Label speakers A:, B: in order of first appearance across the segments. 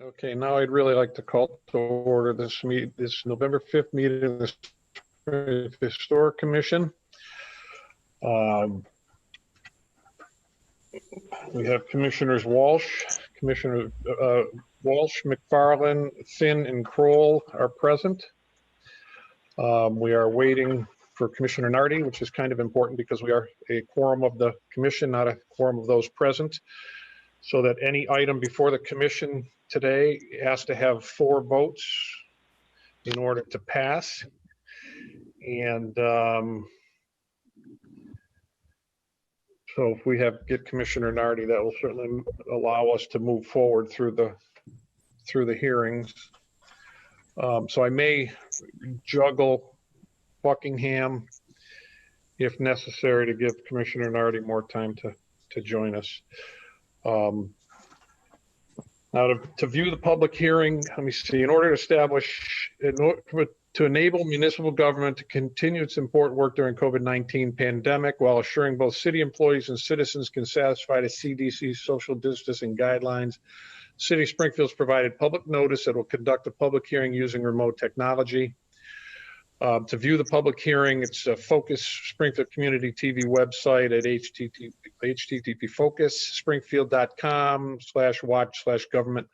A: Okay, now I'd really like to call to order this November 5th meeting of the Springfield Historic Commission. We have Commissioners Walsh, McFarland, Finn, and Kroll are present. We are waiting for Commissioner Nardi, which is kind of important because we are a quorum of the commission, not a quorum of those present, so that any item before the commission today has to have 4 votes in order to pass. And so if we get Commissioner Nardi, that will certainly allow us to move forward through the hearings. So I may juggle Buckingham if necessary to give Commissioner Nardi more time to join us. Now to view the public hearing, let me see, in order to enable municipal government to continue its important work during COVID-19 pandemic while assuring both city employees and citizens can satisfy the CDC's social distancing guidelines, City of Springfield's provided public notice that will conduct a public hearing using remote technology. To view the public hearing, it's a Focus Springfield Community TV website at http://springfield.com/watch/government.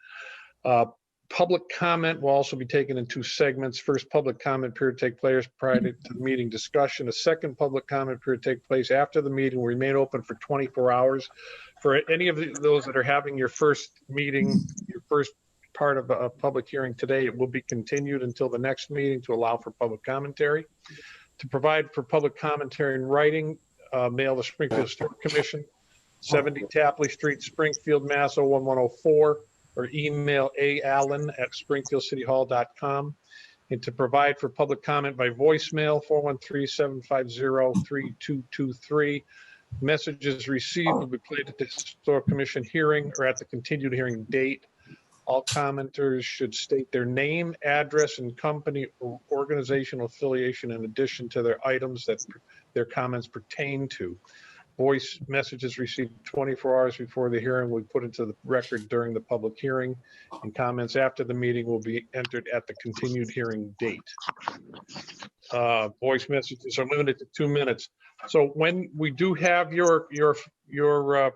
A: Public comment will also be taken in 2 segments. First public comment period take place prior to the meeting discussion. A second public comment period take place after the meeting will remain open for 24 hours. For any of those that are having your first meeting, your first part of a public hearing today, it will be continued until the next meeting to allow for public commentary. To provide for public commentary in writing, mail the Springfield Historic Commission, 70 Tapley Street, Springfield, Mass. 01104, or email allen@springfieldcityhall.com. And to provide for public comment by voicemail, 413-750-3223. Messages received will be played at the Historic Commission hearing or at the continued hearing date. All commenters should state their name, address, and company or organizational affiliation in addition to their items that their comments pertain to. Voice messages received 24 hours before the hearing will be put into the record during the public hearing, and comments after the meeting will be entered at the continued hearing date. Voice messages are limited to 2 minutes. So when we do have your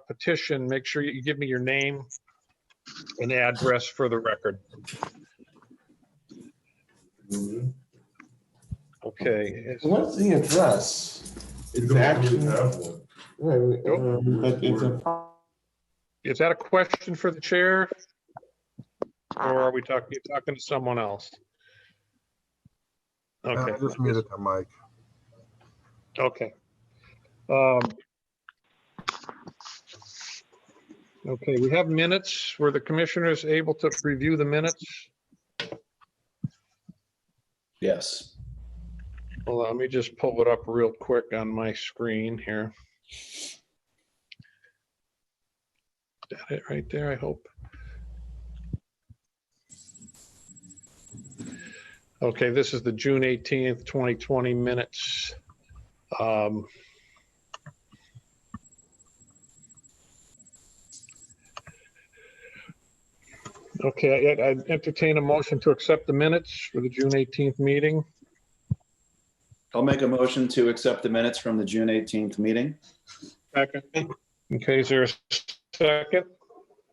A: petition, make sure you give me your name and address for the record. Okay.
B: What's the address? It's actually right. But it's a.
A: Is that a question for the chair, or are we talking to someone else? Okay.
C: Just muted the mic.
A: Okay. Okay, we have minutes. Were the commissioners able to review the minutes?
D: Yes.
A: Well, let me just pull it up real quick on my screen here. Is that it right there, I hope? Okay, this is the June 18th, 2020 minutes. Okay, I'd entertain a motion to accept the minutes for the June 18th meeting.
D: I'll make a motion to accept the minutes from the June 18th meeting.
A: Second. Okay, is there a second?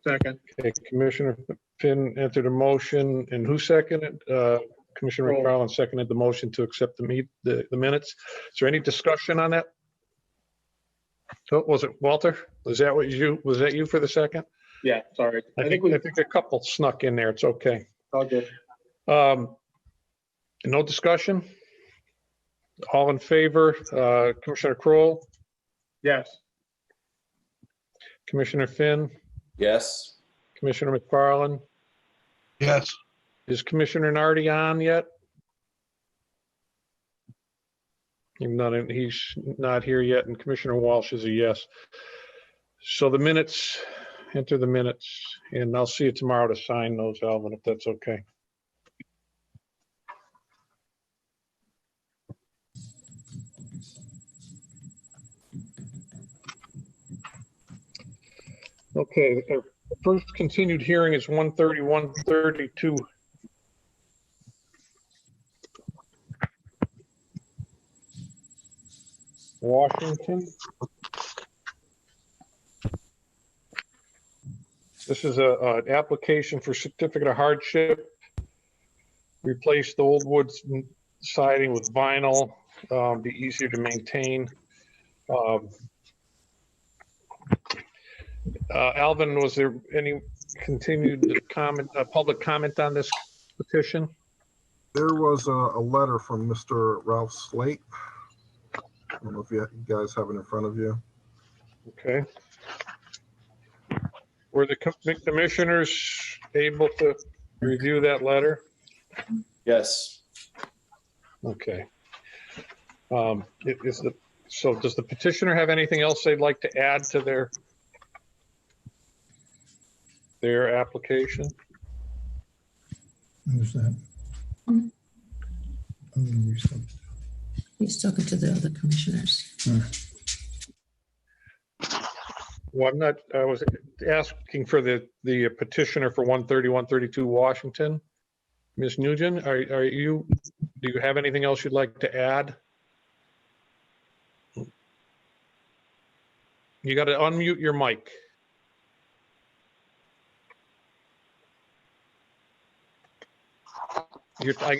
A: Second. Okay, Commissioner Finn entered a motion, and who seconded? Commissioner McFarland seconded the motion to accept the minutes. Is there any discussion on that? So was it Walter? Was that you for the second?
E: Yeah, sorry.
A: I think a couple snuck in there. It's okay.
E: All good.
A: No discussion? All in favor? Commissioner Kroll?
E: Yes.
A: Commissioner Finn?
D: Yes.
A: Commissioner McFarland?
C: Yes.
A: Is Commissioner Nardi on yet? He's not here yet, and Commissioner Walsh is a yes. So the minutes, enter the minutes, and I'll see you tomorrow to sign those, Alvin, if that's okay. Okay, First continued hearing is 131-32. Washington. This is an application for certificate of hardship. Replace the old wood siding with vinyl, be easier to maintain. Alvin, was there any continued comment, public comment on this petition?
C: There was a letter from Mr. Ralph Slate. I don't know if you guys have it in front of you.
A: Okay. Were the commissioners able to review that letter?
D: Yes.
A: Okay. So does the petitioner have anything else they'd like to add to their application?
F: Who's that?
G: He's talking to the other commissioners.
A: Well, I was asking for the petitioner for 131-32 Washington. Ms. Nugent, do you have anything else you'd like to add? You got to unmute your mic. I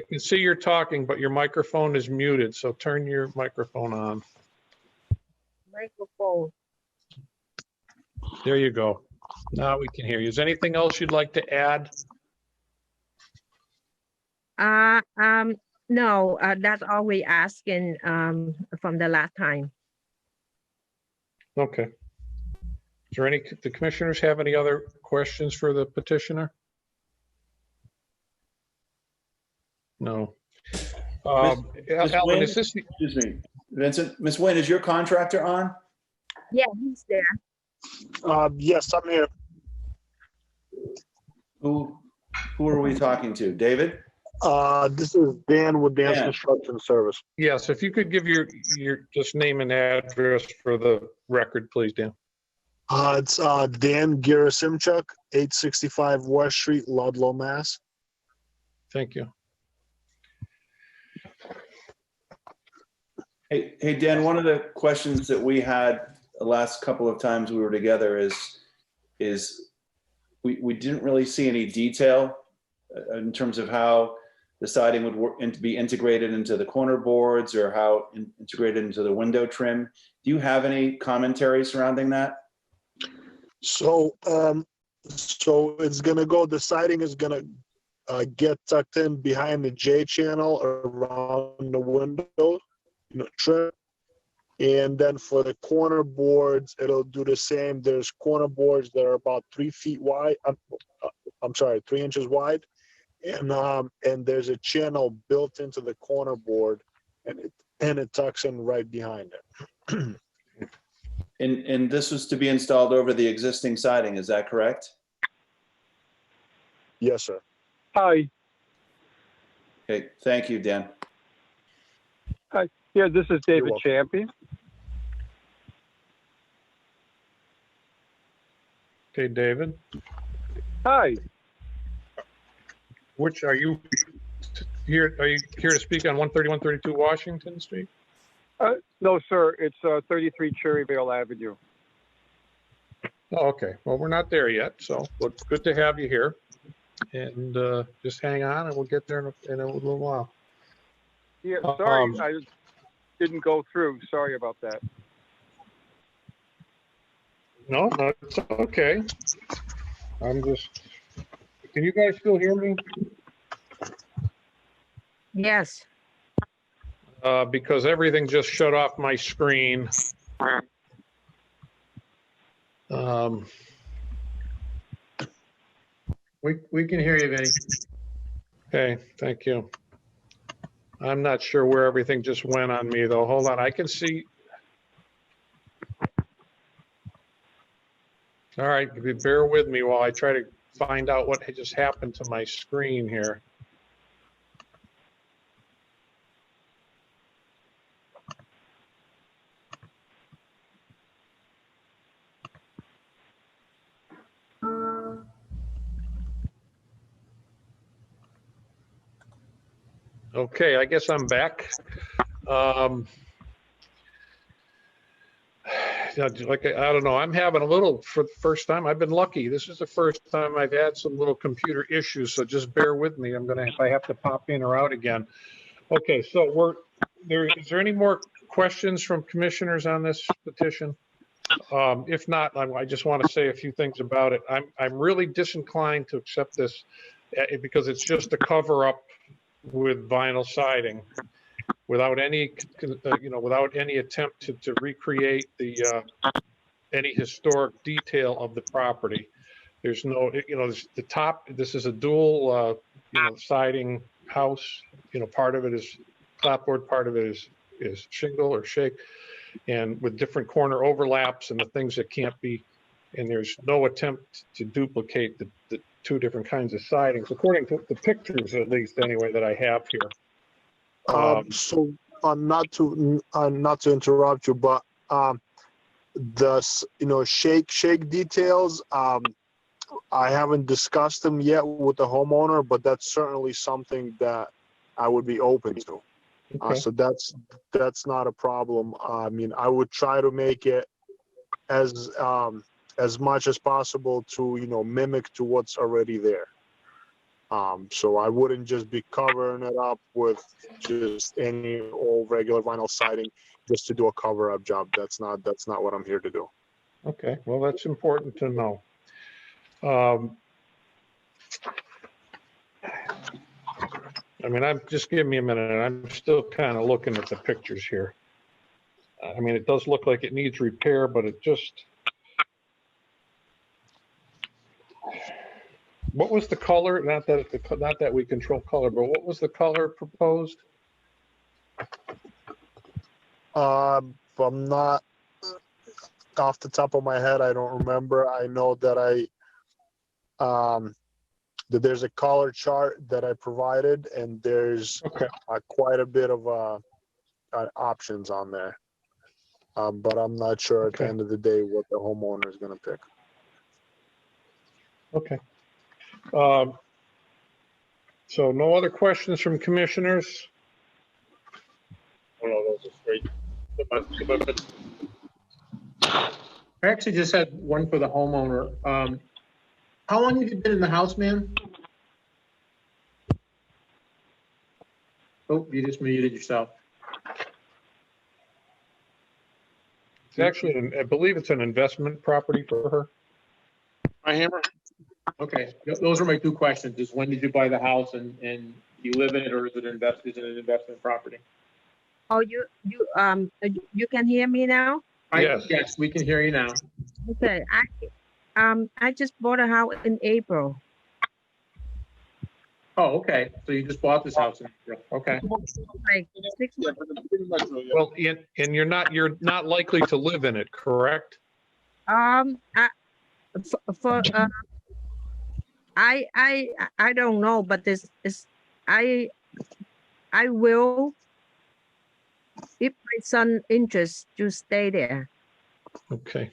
A: can see you're talking, but your microphone is muted, so turn your microphone on.
H: Microphone.
A: There you go. Now we can hear you. Is there anything else you'd like to add?
H: No, that's all we asking from the last time.
A: Okay. Is there the commissioners have any other questions for the petitioner? No.
D: Ms.
A: Alvin,
D: Wayne?
A: is this?
D: Excuse me, Vincent. Ms. Wayne, is your contractor on?
H: Yeah, he's there.
E: Yes, I'm here.
D: Who are we talking to? David?
E: This is Dan with Dan's
D: Dan.
E: Construction Service.
A: Yes, if you could give your just name and address for the record, please, Dan.
E: It's Dan Gerasimchuk, 865 West Street, Ludlow, Mass.
A: Thank you.
D: Hey, Dan, one of the questions that we had the last couple of times we were together is we didn't really see any detail in terms of how the siding would work and to be integrated into the corner boards or how integrated into the window trim. Do you have any commentary surrounding that?
E: So it's gonna go, the siding is gonna get tucked in behind the J channel around the window, trim. And then for the corner boards, it'll do the same. There's corner boards that are about 3 feet wide. I'm sorry, 3 inches wide. And there's a channel built into the corner board and it tucks in right behind it.
D: And this was to be installed over the existing siding, is that correct?
E: Yes, sir.
I: Hi,
D: Okay, thank you, Dan.
I: yeah, this is David
E: welcome.
I: Champion.
A: Okay, David,
I: Hi,
A: which are you here? Are you here to speak on 131-32 Washington Street?
I: no, sir, it's 33 Cherryvale Avenue.
A: Oh, okay. Well, we're not there yet, so it's good to have you here. And just hang on, and we'll get there in a little while.
I: Yeah, sorry,
A: Um,
I: I didn't go through. Sorry about that.
A: No, it's okay. Can you guys still hear me?
H: Yes.
A: Because everything just shut off my screen.
B: We can hear you, Vinny.
A: Okay, thank you. I'm not sure where everything just went on me, though. Hold on, I can see. All right, if you bear with me while I try to find out what had just happened to my screen here. Okay, I guess I'm back. Yeah, like, I don't know, I'm having a little, for the first time, I've been lucky. This is the first time I've had some little computer issues, so just bear with me. I'm gonna, if I have to pop in or out again. Okay, so is there any more questions from commissioners on this petition? If not, I just want to say a few things about it. I'm really disinclined to accept this because it's just a cover up with vinyl siding without any, without any attempt to recreate any historic detail of the property. There's no, there's the top, this is a dual, siding house. Part of it is clapboard, part of it is shingle or shake, and with different corner overlaps and the things that can't be, and there's no attempt to duplicate the two different kinds of sidings, according to the pictures, at least anyway, that I have here.
E: So not to interrupt you, but the shake details, I haven't discussed them yet with the homeowner, but that's certainly something that I would be open to.
A: Okay.
E: So that's not a problem. I mean, I would try to make it as much as possible to mimic to what's already there. So I wouldn't just be covering it up with just any old regular vinyl siding just to do a cover-up job. That's not what I'm here to do.
A: Okay, well, that's important to know. I mean, just give me a minute. I'm still kind of looking at the pictures here. I mean, it does look like it needs repair, but it just, what was the color? Not that we control color, but what was the color proposed?
E: I'm not off the top of my head. I don't remember. I know that that there's a color chart that I provided, and there's quite a bit of options on there. But I'm not sure at the end of the day what the homeowner is going to pick.
A: Okay. So no other questions from commissioners?
F: Oh, no, those are straight. I actually just had one for the homeowner. How long have you been in the house, ma'am? Oh, you just muted yourself.
A: It's actually, I believe it's an investment property for her.
F: My hammer? Okay, those are my two questions. Is when did you buy the house, and you live in it, or is it an investment property?
H: Oh, you can hear me now?
F: Yes, we can hear you now.
H: Okay, I just bought a house in April.
F: Oh, okay. So you just bought this house in April. Okay.
H: Like 6 months.
A: Well, and you're not likely to live in it, correct?
H: I don't know, but this is I will, if my son interests, to stay there.
A: Okay.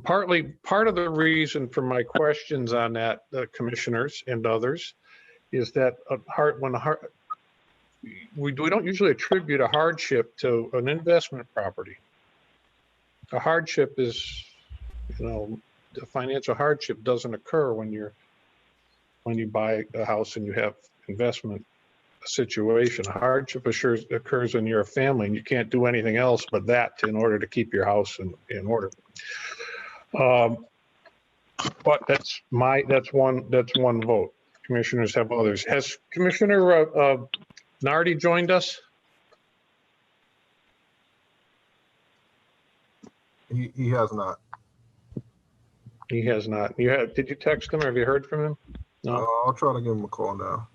A: Part of the reason for my questions on that, commissioners and others, is that we don't usually attribute a hardship to an investment property. A hardship is, the financial hardship doesn't occur when you buy a house and you have investment situation. A hardship occurs when you're a family and you can't do anything else but that in order to keep your house in order. But that's one vote. Commissioners have others. Has Commissioner Nardi joined us?
C: He has not.
A: He has not. Did you text him? Or have you heard from him? No.
C: I'll try to give him a call now.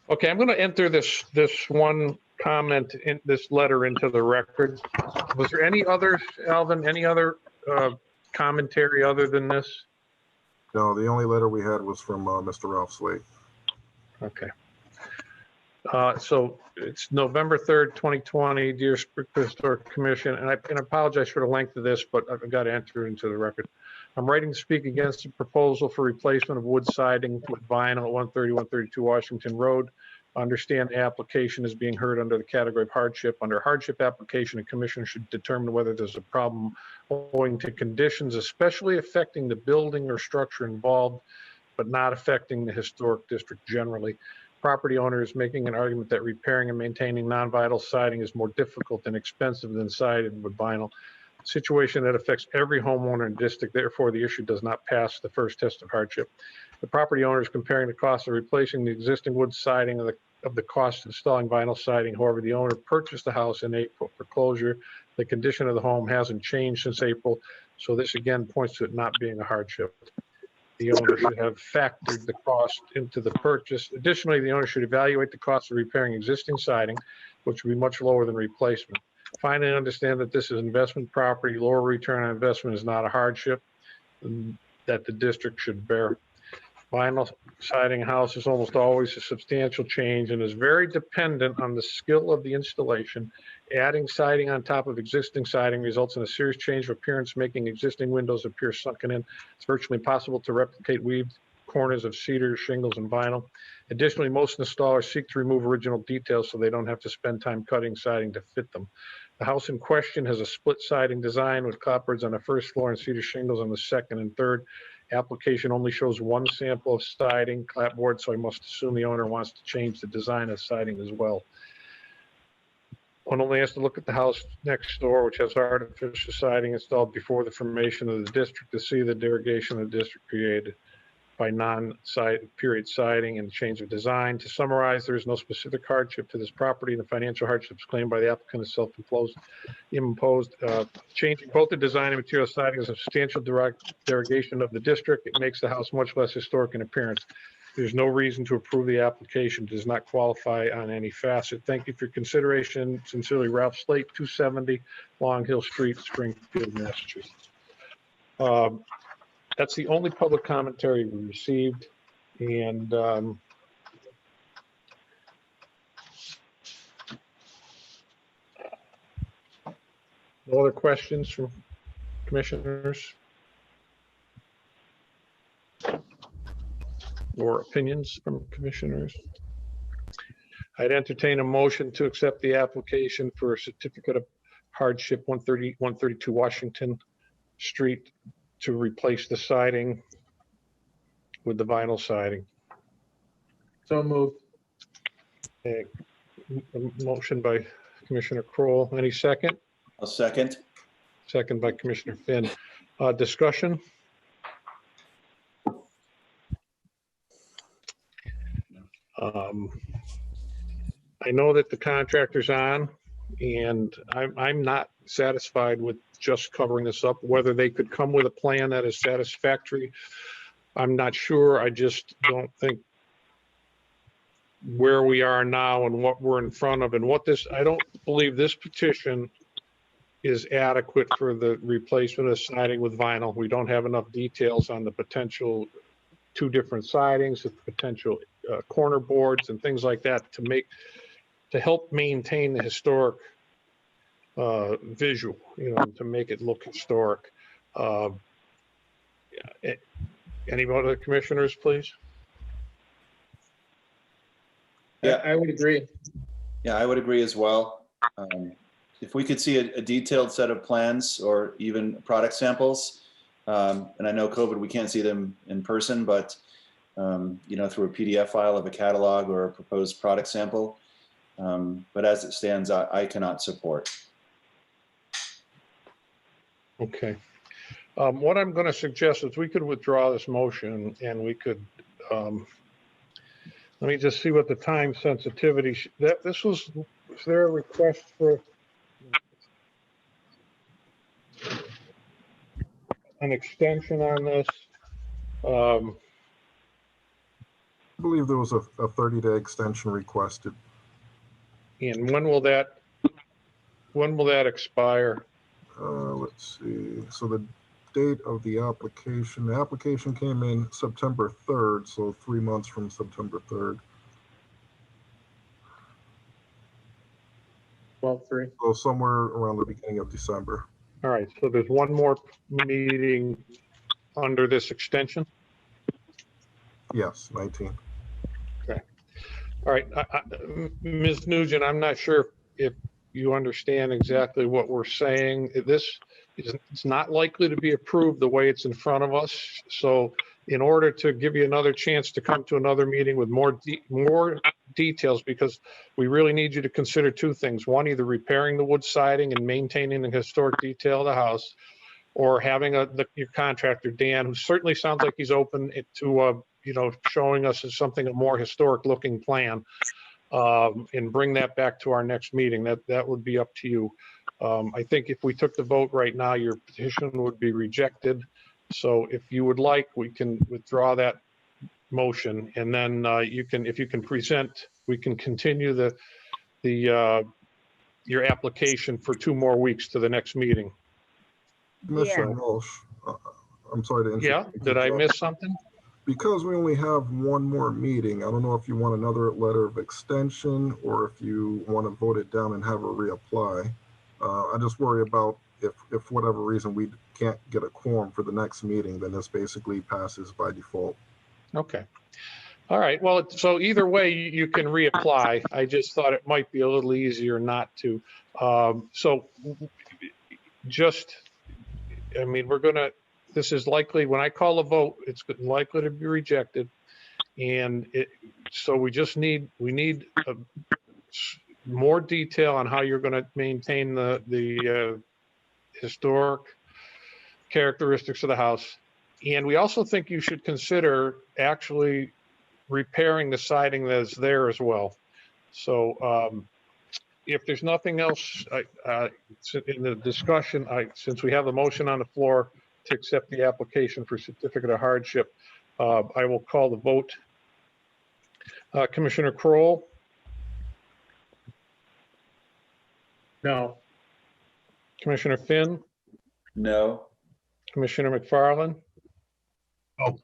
A: Okay, I'm going to enter this one comment in this letter into the record. Was there any other, Alvin? Any other commentary other than this?
C: No, the only letter we had was from Mr. Ralph Slate.
A: Okay. So it's November 3rd, 2020, dear Springfield Historic Commission, and I apologize for the length of this, but I've got to enter it into the record. I'm writing to speak against the proposal for replacement of wood siding with vinyl at 130, 132 Washington Road. I understand the application is being heard under the category of hardship. Under hardship application, a commissioner should determine whether there's a problem owing to conditions especially affecting the building or structure involved, but not affecting the historic district generally. Property owner is making an argument that repairing and maintaining non-vinyl siding is more difficult and expensive than siding with vinyl. Situation that affects every homeowner in the district, therefore the issue does not pass the first test of hardship. The property owner is comparing the cost of replacing the existing wood siding of the cost of installing vinyl siding. However, the owner purchased the house in April for closure. The condition of the home hasn't changed since April, so this again points to it not being a hardship. The owner should have factored the cost into the purchase. Additionally, the owner should evaluate the cost of repairing existing siding, which would be much lower than replacement. Finally, understand that this is investment property. Lower return on investment is not a hardship that the district should bear. Vinyl siding a house is almost always a substantial change and is very dependent on the skill of the installation. Adding siding on top of existing siding results in a serious change of appearance, making existing windows appear sunken in. It's virtually impossible to replicate weaved corners of cedar, shingles, and vinyl. Additionally, most installers seek to remove original details so they don't have to spend time cutting siding to fit them. The house in question has a split siding design with clapboards on the first floor and cedar shingles on the second and third. Application only shows one sample of siding clapboard, so I must assume the owner wants to change the design of siding as well. One only has to look at the house next door, which has artificial siding installed before the formation of the district, to see the derogation the district created by non-period siding and change of design. To summarize, there is no specific hardship to this property, and the financial hardships claimed by the applicant is self-imposed. Changing both the design and material siding is a substantial derogation of the district. It makes the house much less historic in appearance. There's no reason to approve the application. It does not qualify on any facet. Thank you for your consideration. Sincerely, Ralph Slate, 270 Long Hill Street, Springfield, Massachusetts. That's the only public commentary we received. And no other questions from commissioners or opinions from commissioners? I'd entertain a motion to accept the application for a certificate of hardship 132 Washington Street to replace the siding with the vinyl siding.
F: So moved.
A: A motion by Commissioner Kroll. Any second?
D: I'll second.
A: Second by Commissioner Finn. Discussion? I know that the contractor's on, and I'm not satisfied with just covering this up. Whether they could come with a plan that is satisfactory, I'm not sure. I just don't think where we are now and what we're in front of and what this, I don't believe this petition is adequate for the replacement of siding with vinyl. We don't have enough details on the potential two different sidings, the potential corner boards and things like that to help maintain the historic visual, to make it look historic. Any other commissioners, please?
D: Yeah,
F: I would agree.
D: Yeah, I would agree as well. If we could see a detailed set of plans or even product samples, and I know COVID, we can't see them in person, but through a PDF file of a catalog or a proposed product sample. But as it stands, I cannot support.
A: Okay. What I'm going to suggest is we could withdraw this motion and we could, let me just see what the time sensitivity, was there a request for an extension on this?
C: I believe there was a 30-day extension requested.
A: And when will that expire?
C: Let's see. So the date of the application came in September 3rd, so 3 months from September 3rd.
F: 12/3.
C: So somewhere around the beginning of December.
A: All right, so there's one more meeting under this extension?
C: Yes, 19.
A: All right, Ms. Nugent, I'm not sure if you understand exactly what we're saying. It's not likely to be approved the way it's in front of us. So in order to give you another chance to come to another meeting with more details, because we really need you to consider two things. One, either repairing the wood siding and maintaining the historic detail of the house, or having your contractor, Dan, who certainly sounds like he's open to showing us something, a more historic looking plan, and bring that back to our next meeting. That would be up to you. I think if we took the vote right now, your petition would be rejected. So if you would like, we can withdraw that motion, and then if you can present, we can continue your application for 2 more weeks to the next meeting.
C: Commissioner Walsh, I'm sorry to interrupt.
A: Yeah, did I miss something?
C: Because we only have one more meeting, I don't know if you want another letter of extension or if you want to vote it down and have her reapply. I just worry about if for whatever reason we can't get a quorum for the next meeting, then this basically passes by default.
A: Okay. All right. Well, so either way, you can reapply. I just thought it might be a little easier not to. This is likely, when I call a vote, it's likely to be rejected. And so we need more detail on how you're going to maintain the historic characteristics of the house. And we also think you should consider actually repairing the siding that's there as well. So if there's nothing else in the discussion, since we have the motion on the floor to accept the application for certificate of hardship, I will call the vote. Commissioner Kroll?
F: No.
A: Commissioner Finn?
D: No.
A: Commissioner McFarland?
F: No.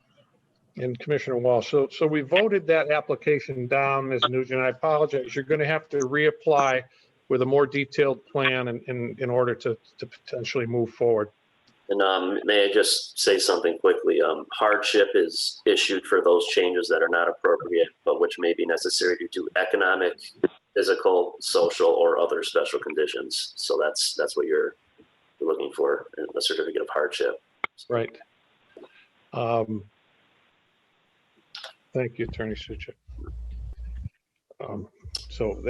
A: And Commissioner Walsh. So we voted that application down, Ms. Nugent. I apologize. You're going to have to reapply with a more detailed plan in order to potentially move forward.
J: And may I just say something quickly? Hardship is issued for those changes that are not appropriate, but which may be necessary due to economic, physical, social, or other special conditions. So that's what you're looking for in a certificate of hardship.
A: Right. Thank you, Attorney Suchik. So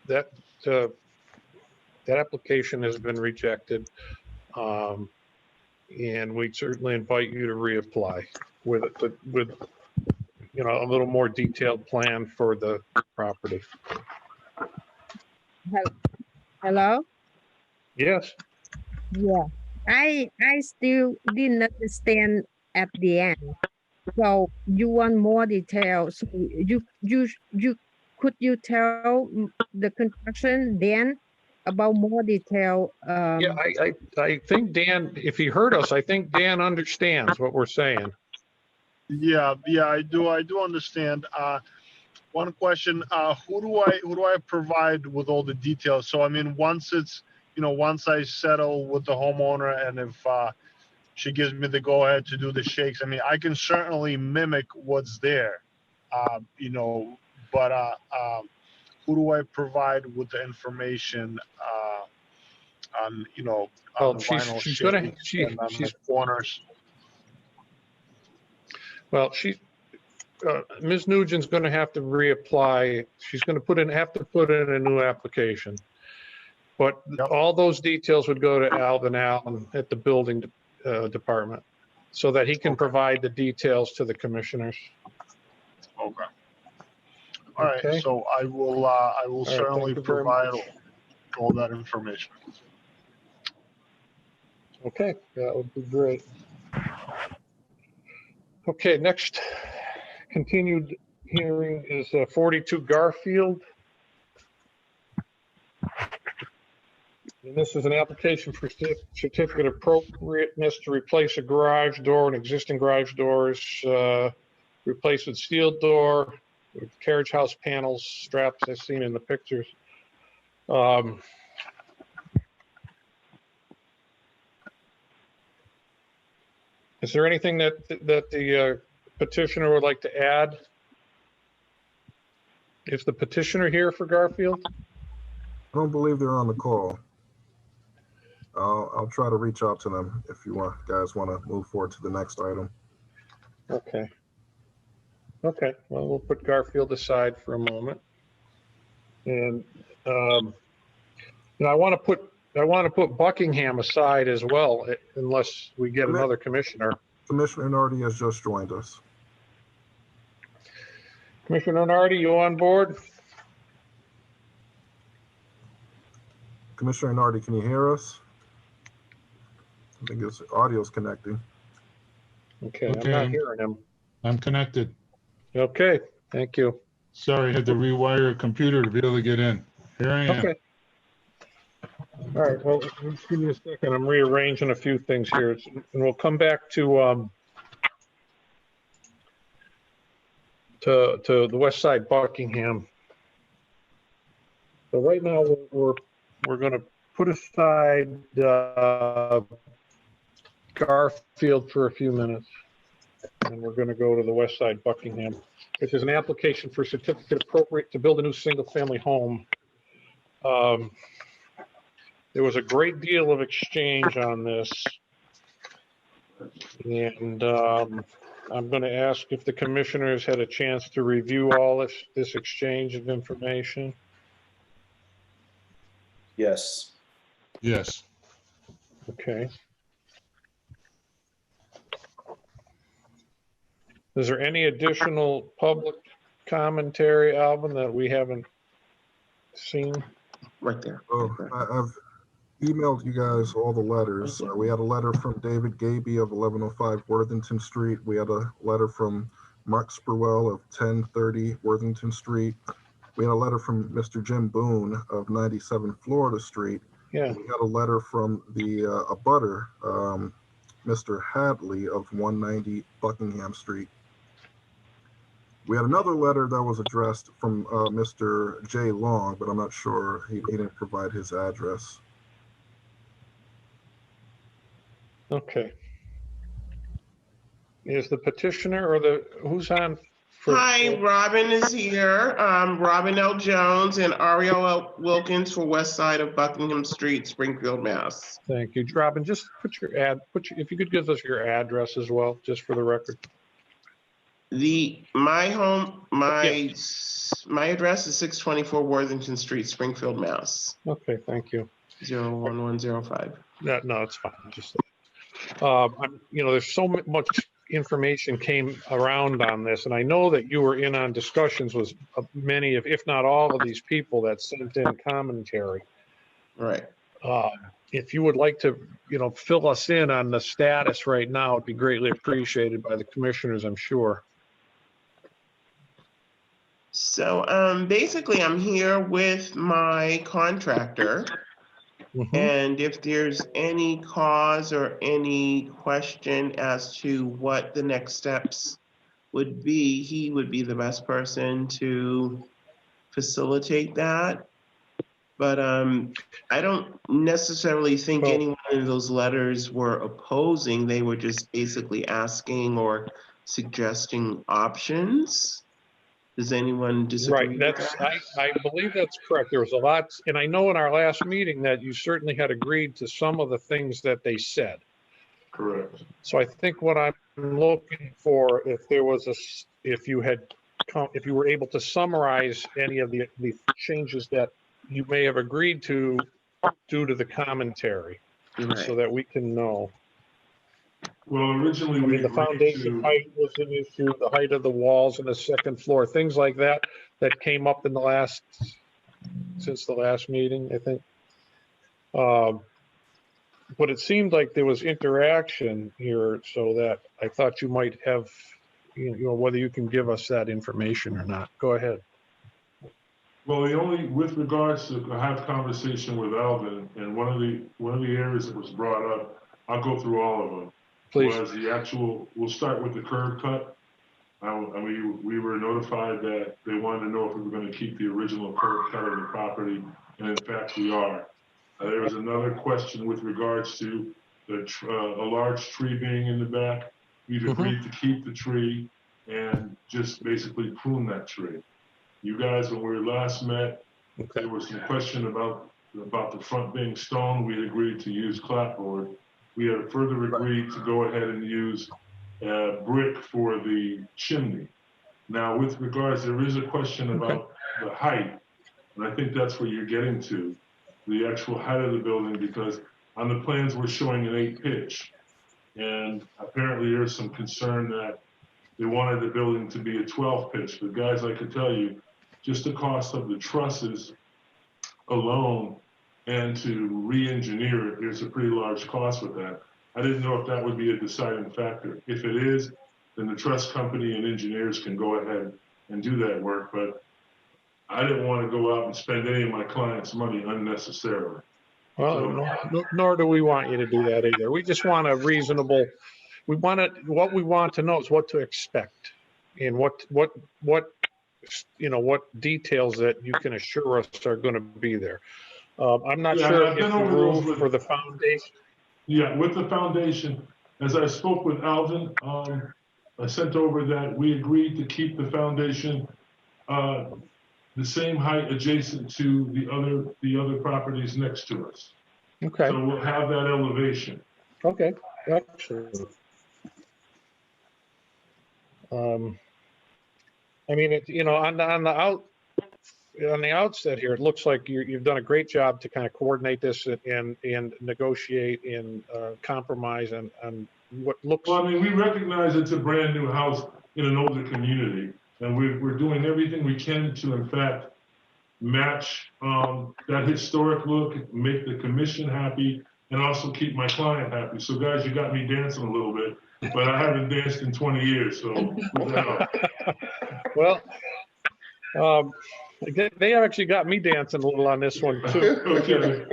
A: that application has been rejected. And we certainly invite you to reapply with a little more detailed plan for the property.
H: Hello?
A: Yes.
H: Yeah. I still didn't understand at the end. So you want more details. So could you tell the construction then about more detail?
A: Yeah, I think Dan, if he heard us, I think Dan understands what we're saying.
E: Yeah, I do understand. One question, who do I provide with all the details? So I mean, once I settle with the homeowner, and if she gives me the go ahead to do the shakes, I mean, I can certainly mimic what's there, but who do I provide with the information on the vinyl shakes and on the corners?
A: Well, Ms. Nugent's going to have to reapply. She's going to have to put in a new application. But all those details would go to Alvin Allen at the building department, so that he can provide the details to the commissioners.
E: Okay. All right. So I will certainly provide all that information.
A: Okay, that would be great. Okay, next continued hearing is 42 Garfield. And this is an application for certificate of appropriateness to replace a garage door and existing garage doors, replace with steel door, with carriage house panels, straps as seen in the pictures. Is there anything that the petitioner would like to add? Is the petitioner here for Garfield?
C: I don't believe they're on the call. I'll try to reach out to them if you guys want to move forward to the next item.
A: Okay. Okay, well, we'll put Garfield aside for a moment. And, I want to put Buckingham aside as well, unless we get another commissioner.
C: Commissioner Nardi has just joined us.
A: Commissioner Nardi, you on board?
C: Commissioner Nardi, can you hear us? I think his audio's connecting.
A: Okay, I'm not hearing him.
K: I'm connected.
A: Okay, thank you.
K: Sorry, I had to rewire a computer to be able to get in. Here I am.
A: Okay. All right, well, just give me a second. I'm rearranging a few things here, and we'll come back to the West Side Buckingham. So right now we're going to put aside Garfield for a few minutes, and we're going to go to the West Side Buckingham, which is an application for certificate appropriate to build a new single-family home. There was a great deal of exchange on this, and I'm going to ask if the commissioners had a chance to review all this exchange of information.
D: Yes.
K: Yes.
A: Okay. Is there any additional public commentary, Alvin, that we haven't seen?
B: Right there.
C: Oh, I've emailed you guys all the letters. We had a letter from David Gaby of 1105 Worthington Street. We had a letter from Mark Spurwell of 1030 Worthington Street. We had a letter from Mr. Jim Boone of 97 Florida Street.
A: Yeah.
C: We had a letter from the abutter, Mr. Hadley of 190 Buckingham Street. We had another letter that was addressed from Mr. J. Long, but I'm not sure. He didn't provide his address.
A: Okay. Is the petitioner or who's on?
L: Hi, Robin is here. Robin L. Jones and Ariel L. Wilkins for West Side of Buckingham Street, Springfield, Mass.
A: Thank you, Robin. Just put your if you could give us your address as well, just for the record.
L: My address is 624 Worthington Street, Springfield, Mass.
A: Okay, thank you.
L: 01105.
A: No, it's fine. Just there's so much information came around on this, and I know that you were in on discussions with many of, if not all of these people that sent in commentary.
L: Right.
A: If you would like to, fill us in on the status right now, it'd be greatly appreciated by the commissioners, I'm sure.
L: So basically, I'm here with my contractor. Mm-hmm. And if there's any cause or any question as to what the next steps would be, he would be the best person to facilitate that. But I don't necessarily think any one of those letters were opposing. They were just basically asking or suggesting options. Does anyone disagree?
A: Right, I believe that's correct. There was a lot, and I know in our last meeting that you certainly had agreed to some of the things that they said.
K: Correct.
A: So I think what I'm looking for, if you were able to summarize any of the changes that you may have agreed to due to the commentary, right, so that we can know.
K: Well, originally
A: the foundation height was an issue, the height of the walls on the second floor, things like that came up in since the last meeting, I think. But it seemed like there was interaction here, so that I thought you might have, whether you can give us that information or not. Go ahead.
K: Well, with regards to have conversation with Alvin, and one of the areas that was brought up, I'll go through all of them.
A: Please.
K: Was we'll start with the curb cut. And we were notified that they wanted to know if we were going to keep the original curb cut of the property, and in fact we are. There was another question with regards to a large tree being in the back. We've agreed to keep the tree and just basically prune that tree. You guys, when we last met, there was some question about the front being stone. We had agreed to use clapboard. We had further agreed to go ahead and use brick for the chimney. Now, with regards, there is a question about the height, and I think that's where you're getting to, the actual height of the building, because on the plans we're showing an 8-pitch, and apparently there's some concern that they wanted the building to be a 12-pitch. But guys, I can tell you, just the cost of the trusses alone and to re-engineer it, there's a pretty large cost with that. I didn't know if that would be a deciding factor. If it is, then the truss company and engineers can go ahead and do that work. But I didn't want to go out and spend any of my clients' money unnecessarily.
A: Well, nor do we want you to do that either. We just want a reasonable, what we want to know is what to expect and what details that you can assure us are going to be there. I'm not sure if the roof for the foundation.
K: Yeah, with the foundation, as I spoke with Alvin, I sent over that we agreed to keep the foundation the same height adjacent to the other properties next to us.
A: Okay.
K: So we'll have that elevation.
A: Okay, excellent. I mean, on the outset here, it looks like you've done a great job to kind of coordinate this and negotiate and compromise and what looks.
K: Well, I mean, we recognize it's a brand new house in an older community, and we're doing everything we can to, in fact, match that historic look, make the commission happy, and also keep my client happy. So, guys, you got me dancing a little bit, but I haven't danced in 20 years, so.
A: Well, they actually got me dancing a little on this one too.
K: Okay.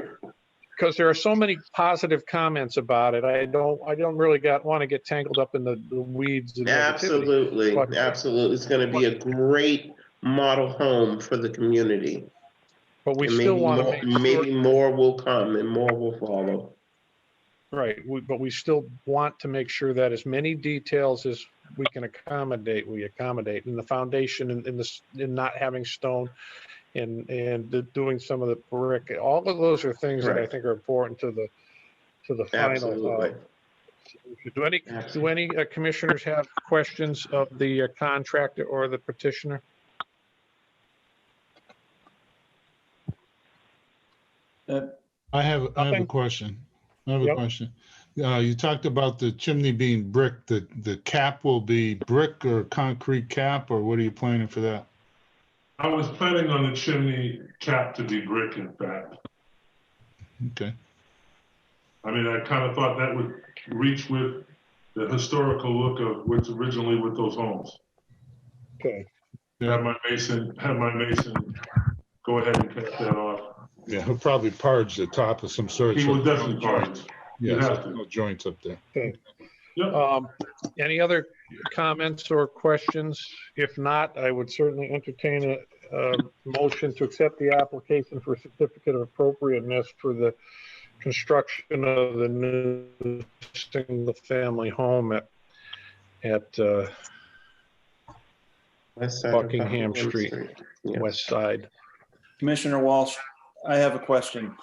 A: Because there are so many positive comments about it. I don't really want to get tangled up in the weeds. And
L: absolutely, absolutely. It's going to be a great model home for the community.
A: But we still want to make sure,
L: maybe more will come and more will follow.
A: Right, but we still want to make sure that as many details as we can accommodate, we accommodate in the foundation and in not having stone and doing some of the brick. All of those are things that I think are important to the final.
L: Absolutely.
A: Do any commissioners have questions of the contractor or the petitioner?
M: I have a question. Question. You talked about the chimney being brick. The cap will be brick or concrete cap, or what are you planning for that?
K: I was planning on the chimney cap to be brick, in fact.
M: Okay.
K: I mean, I kind of thought that would reach with the historical look of what's originally with those homes.
A: Okay.
K: Have my mason go ahead and cut that off.
M: Yeah, he'll probably parge the top of some sort.
K: He will definitely parge.
M: Yeah, so no joints up there.
A: Okay.
K: Yep.
A: Any other comments or questions? If not, I would certainly entertain a motion to accept the application for certificate of appropriateness for the construction of the new single-family home at Buckingham Street,
L: Yes.
A: west side.
D: Commissioner Walsh, I have a question.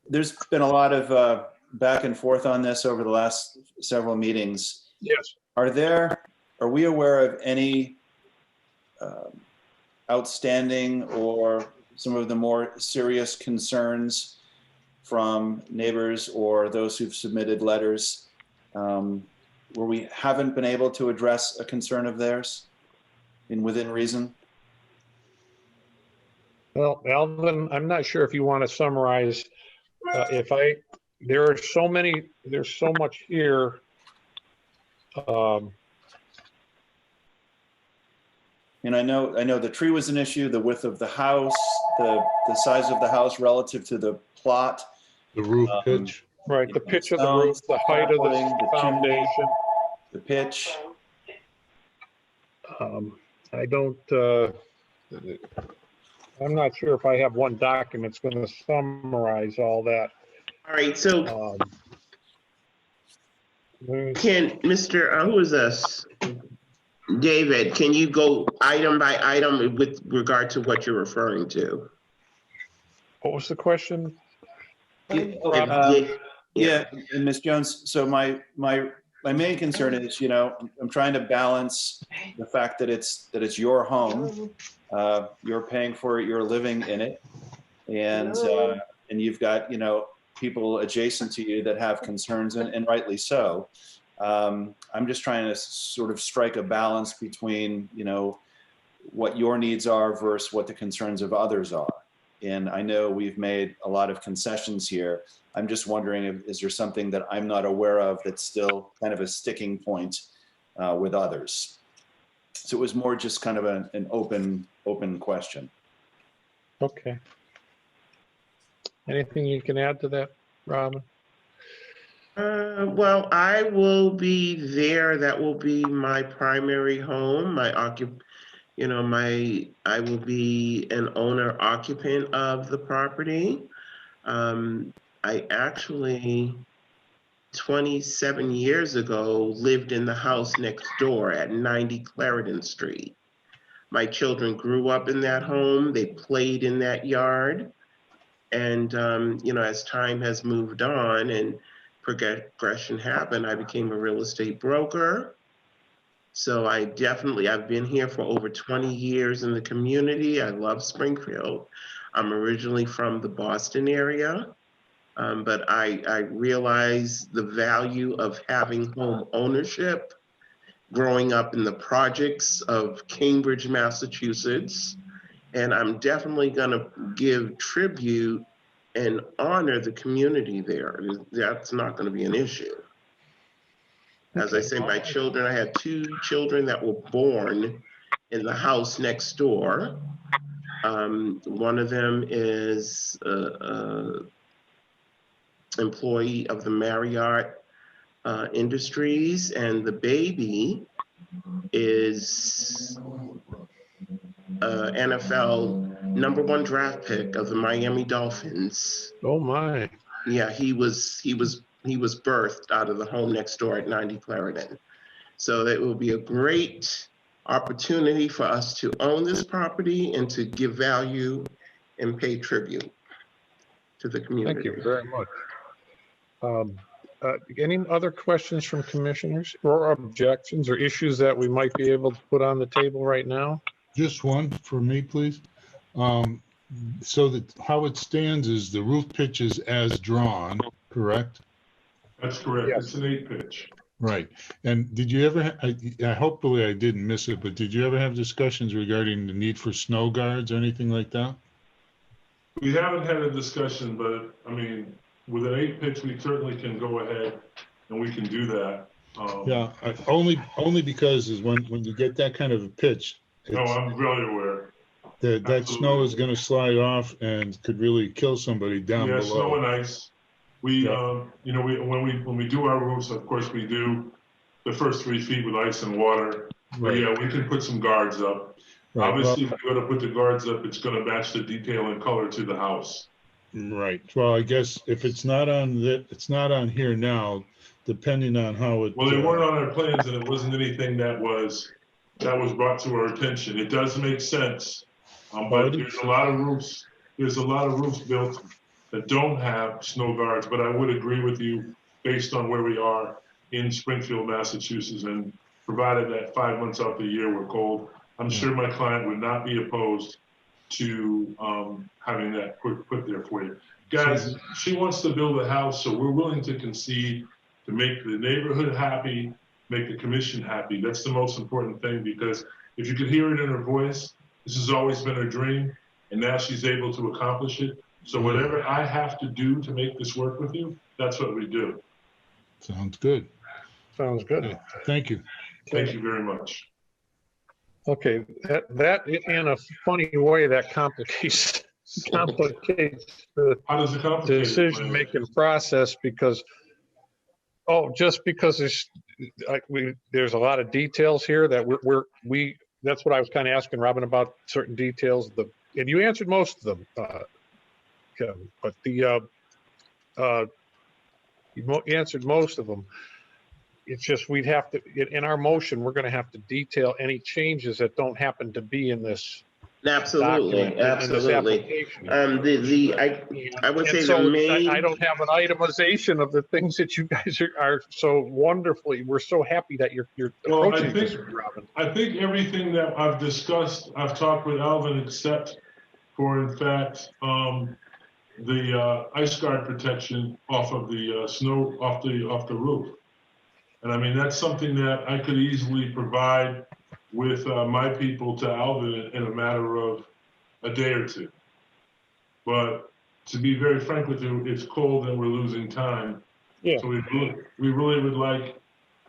D: There's been a lot of back and forth on this over the last several meetings.
A: Yes.
D: Are we aware of any outstanding or some of the more serious concerns from neighbors or those who've submitted letters where we haven't been able to address a concern of theirs within reason?
A: Well, Alvin, I'm not sure if you want to summarize. There's so much here.
D: And I know the tree was an issue, the width of the house, the size of the house relative to the plot.
M: The roof pitch.
A: Right, the pitch of the roof, the height of the foundation.
D: The pitch.
A: I'm not sure if I have one document that's going to summarize all that.
L: All right, so Can Mr. Who is this? David, can you go item by item with regard to what you're referring to?
A: What was the question?
D: Yeah, and Ms. Jones, so my main concern is, I'm trying to balance the fact that it's your home, you're paying for it, you're living in it, and you've got, people adjacent to you that have concerns, and rightly so. I'm just trying to sort of strike a balance between, what your needs are versus what the concerns of others are. And I know we've made a lot of concessions here. I'm just wondering, is there something that I'm not aware of that's still kind of a sticking point with others? So it was more just kind of an open question.
A: Okay. Anything you can add to that, Robin?
L: Well, I will be there. That will be my primary home. I will be an owner occupant of the property. I actually, 27 years ago, lived in the house next door at 90 Clarendon Street. My children grew up in that home. They played in that yard. And, as time has moved on and progression happened, I became a real estate broker. So I've been here for over 20 years in the community. I love Springfield. I'm originally from the Boston area, but I realize the value of having home ownership, growing up in the projects of Cambridge, Massachusetts, and I'm definitely gonna give tribute and honor the community there. That's not gonna be an issue. As I say, my children, I had 2 children that were born in the house next door. One of them is an employee of the Marriott Industries, and the baby is NFL #1 draft pick of the Miami Dolphins.
A: Oh my.
L: Yeah, he was birthed out of the home next door at 90 Clarendon. So that will be a great opportunity for us to own this property and to give value and pay tribute to the community.
A: Thank you very much. Any other questions from commissioners or objections or issues that we might be able to put on the table right now?
M: Just one for me, please. So that how it stands is the roof pitch is as drawn, correct?
K: That's correct.
A: Yes.
K: It's an 8-pitch.
M: Right. And did you ever, hopefully I didn't miss it, but did you ever have discussions regarding the need for snow guards or anything like that?
K: We haven't had a discussion, but I mean, with an 8-pitch, we certainly can go ahead and we can do that.
M: Yeah, only because is when you get that kind of a pitch.
K: No, I'm really aware.
M: That snow is going to slide off and could really kill somebody down below.
K: Yeah, snow and ice. We, when we do our roofs, of course, we do the first 3 feet with ice and water. Right. But yeah, we can put some guards up. Right. Obviously, if you're going to put the guards up, it's going to match the detail and color to the house.
M: Right. Well, I guess if it's not on it's not on here now, depending on how it.
K: Well, they weren't on our plans, and it wasn't anything that was brought to our attention. It does make sense, but there's a lot of roofs. There's a lot of roofs built that don't have snow guards. But I would agree with you, based on where we are in Springfield, Massachusetts, and provided that 5 months out the year we're cold, I'm sure my client would not be opposed to having that put there for you. Guys, she wants to build a house, so we're willing to concede to make the neighborhood happy, make the commission happy. That's the most important thing, because if you could hear it in her voice, this has always been her dream, and now she's able to accomplish it. So whatever I have to do to make this work with you, that's what we do.
M: Sounds good.
A: Sounds good.
M: Thank you.
K: Thank you very much.
A: Okay, that in a funny way that complicates the
K: How does it complicate
A: decision-making process, because just because there's a lot of details here that we that's what I was kind of asking Robin about, certain details. And you answered most of them, Kevin, but you answered most of them. it's just, we'd have to, in our motion, we're gonna have to detail any changes that don't happen to be in this
L: Absolutely,
A: document, in this
L: absolutely.
A: application.
L: I would
A: And
L: say
A: so
L: the main.
A: I don't have an itemization of the things that you guys are so wonderfully, we're so happy that you're
K: Well,
A: approaching this, Robin.
K: I think everything that I've discussed, I've talked with Alvin, except for, in fact, the ice guard protection off of the snow, off the roof. And I mean, that's something that I could easily provide with my people to Alvin in a matter of a day or two. But to be very frank with you, it's cold and we're losing time.
A: Yeah.
K: So we really would like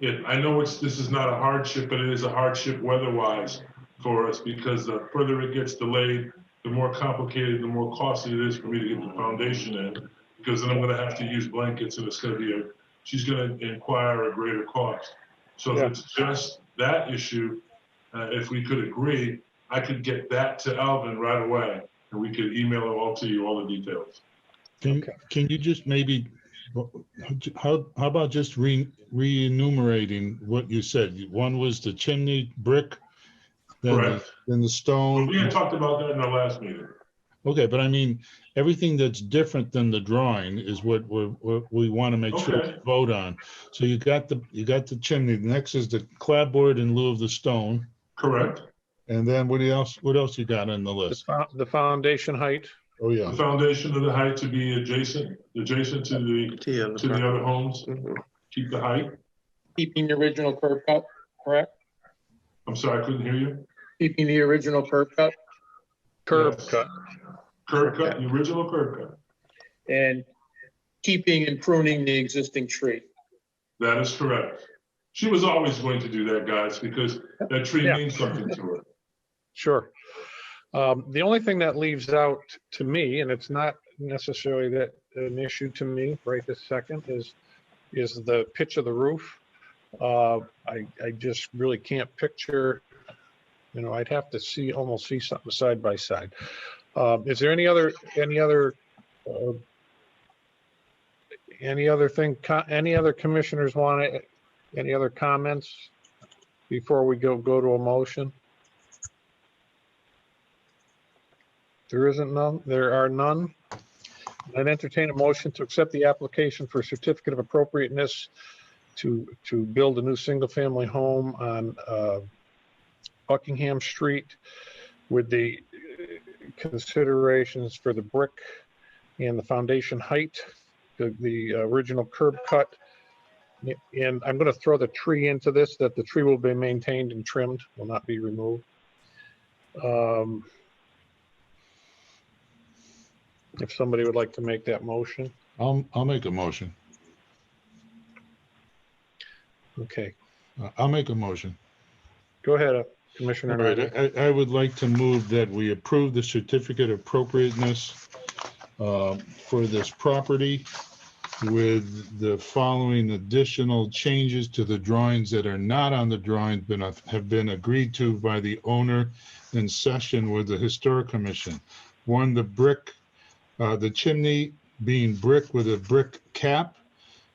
K: it. I know this is not a hardship, but it is a hardship weather-wise for us, because the further it gets delayed, the more complicated, the more costly it is for me to get the foundation in, because then I'm going to have to use blankets, and it's going to be she's going to inquire a greater cost. So if it's just that issue, if we could agree, I could get that to Alvin right away, and we could email it all to you, all the details.
M: Can you just maybe, how about just re-enumerating what you said? One was the chimney brick, then the stone.
K: Well, we had talked about that in our last meeting.
M: Okay, but I mean, everything that's different than the drawing is what we want to make sure we vote on. So you got the chimney. Next is the clapboard in lieu of the stone.
K: Correct.
M: And then what else you got on the list?
A: The foundation height.
M: Oh yeah.
K: The foundation of the height to be adjacent to the other homes. Keep the height.
F: Keeping the original curb cut, correct?
K: I'm sorry, I couldn't hear you.
F: Keeping the original curb cut.
A: Curb cut.
K: Curb cut, the original curb cut.
F: And keeping and pruning the existing tree.
K: That is correct. She was always going to do that, guys, because that tree means something to her.
A: Sure. The only thing that leaves out to me, and it's not necessarily that an issue to me right this second, is the pitch of the roof. I just really can't picture, I'd have to almost see something side by side. Is there any other commissioners want any other comments before we go to a motion? There are none. I'd entertain a motion to accept the application for a certificate of appropriateness to build a new single-family home on Buckingham Street with the considerations for the brick and the foundation height, the original curb cut. And I'm going to throw the tree into this, that the tree will be maintained and trimmed, will not be removed. If somebody would like to make that motion.
M: I'll make a motion.
A: Okay.
M: I'll make a motion.
A: Go ahead, Commissioner.
M: All right. I would like to move that we approve the certificate of appropriateness for this property with the following additional changes to the drawings that are not on the drawing but have been agreed to by the owner in session with the Historic Commission. One, the chimney being brick with a brick cap.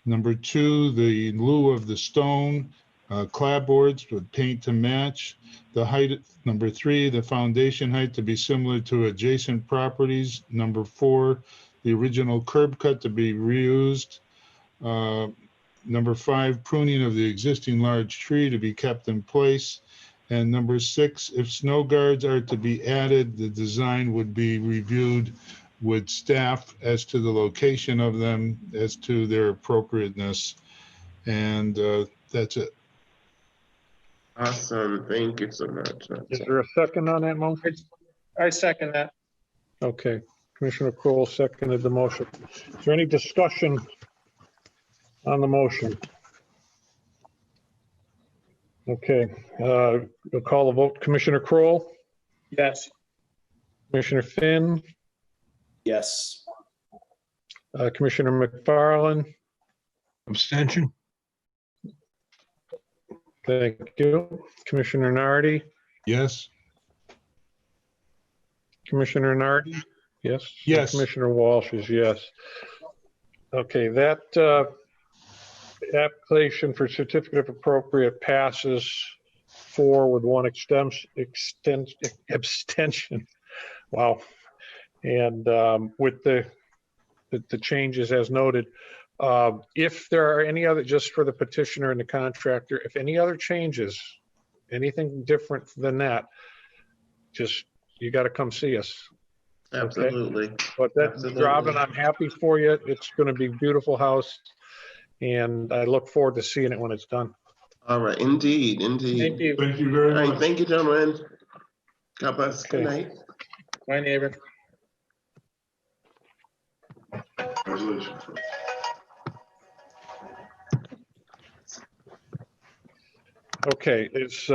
M: Number two, in lieu of the stone, clapboards with paint to match. The height, number three, the foundation height to be similar to adjacent properties. Number four, the original curb cut to be reused. Number five, pruning of the existing large tree to be kept in place. And number six, if snow guards are to be added, the design would be reviewed with staff as to the location of them, as to their appropriateness. And that's it.
L: Awesome. Thank you so much.
A: Is there a second on that motion?
F: I second that.
A: Okay. Commissioner Kroll seconded the motion. Is there any discussion on the motion? Okay. We'll call a vote. Commissioner Kroll?
F: Yes.
A: Commissioner Finn?
D: Yes.
A: Commissioner McFarland?
B: Abstention.
A: Thank you. Commissioner Nardi?
M: Yes.
A: Commissioner Nardi? Yes.
M: Yes.
A: Commissioner Walsh is yes. Okay, that application for certificate of appropriate passes 4 with 1 abstention. Wow. And with the changes as noted, if there are any other, just for the petitioner and the contractor, if any other changes, anything different than that, just, you got to come see us.
L: Absolutely.
A: Okay? But that's Robin, I'm happy for you. It's going to be a beautiful house, and I look forward to seeing it when it's done.
L: All right, indeed, indeed.
F: Thank you.
K: Thank you very
L: All right,
K: much.
L: thank you, gentlemen. God bless. Good
A: Okay.
L: night.
F: My neighbor.
K: Congratulations.
A: Okay, it's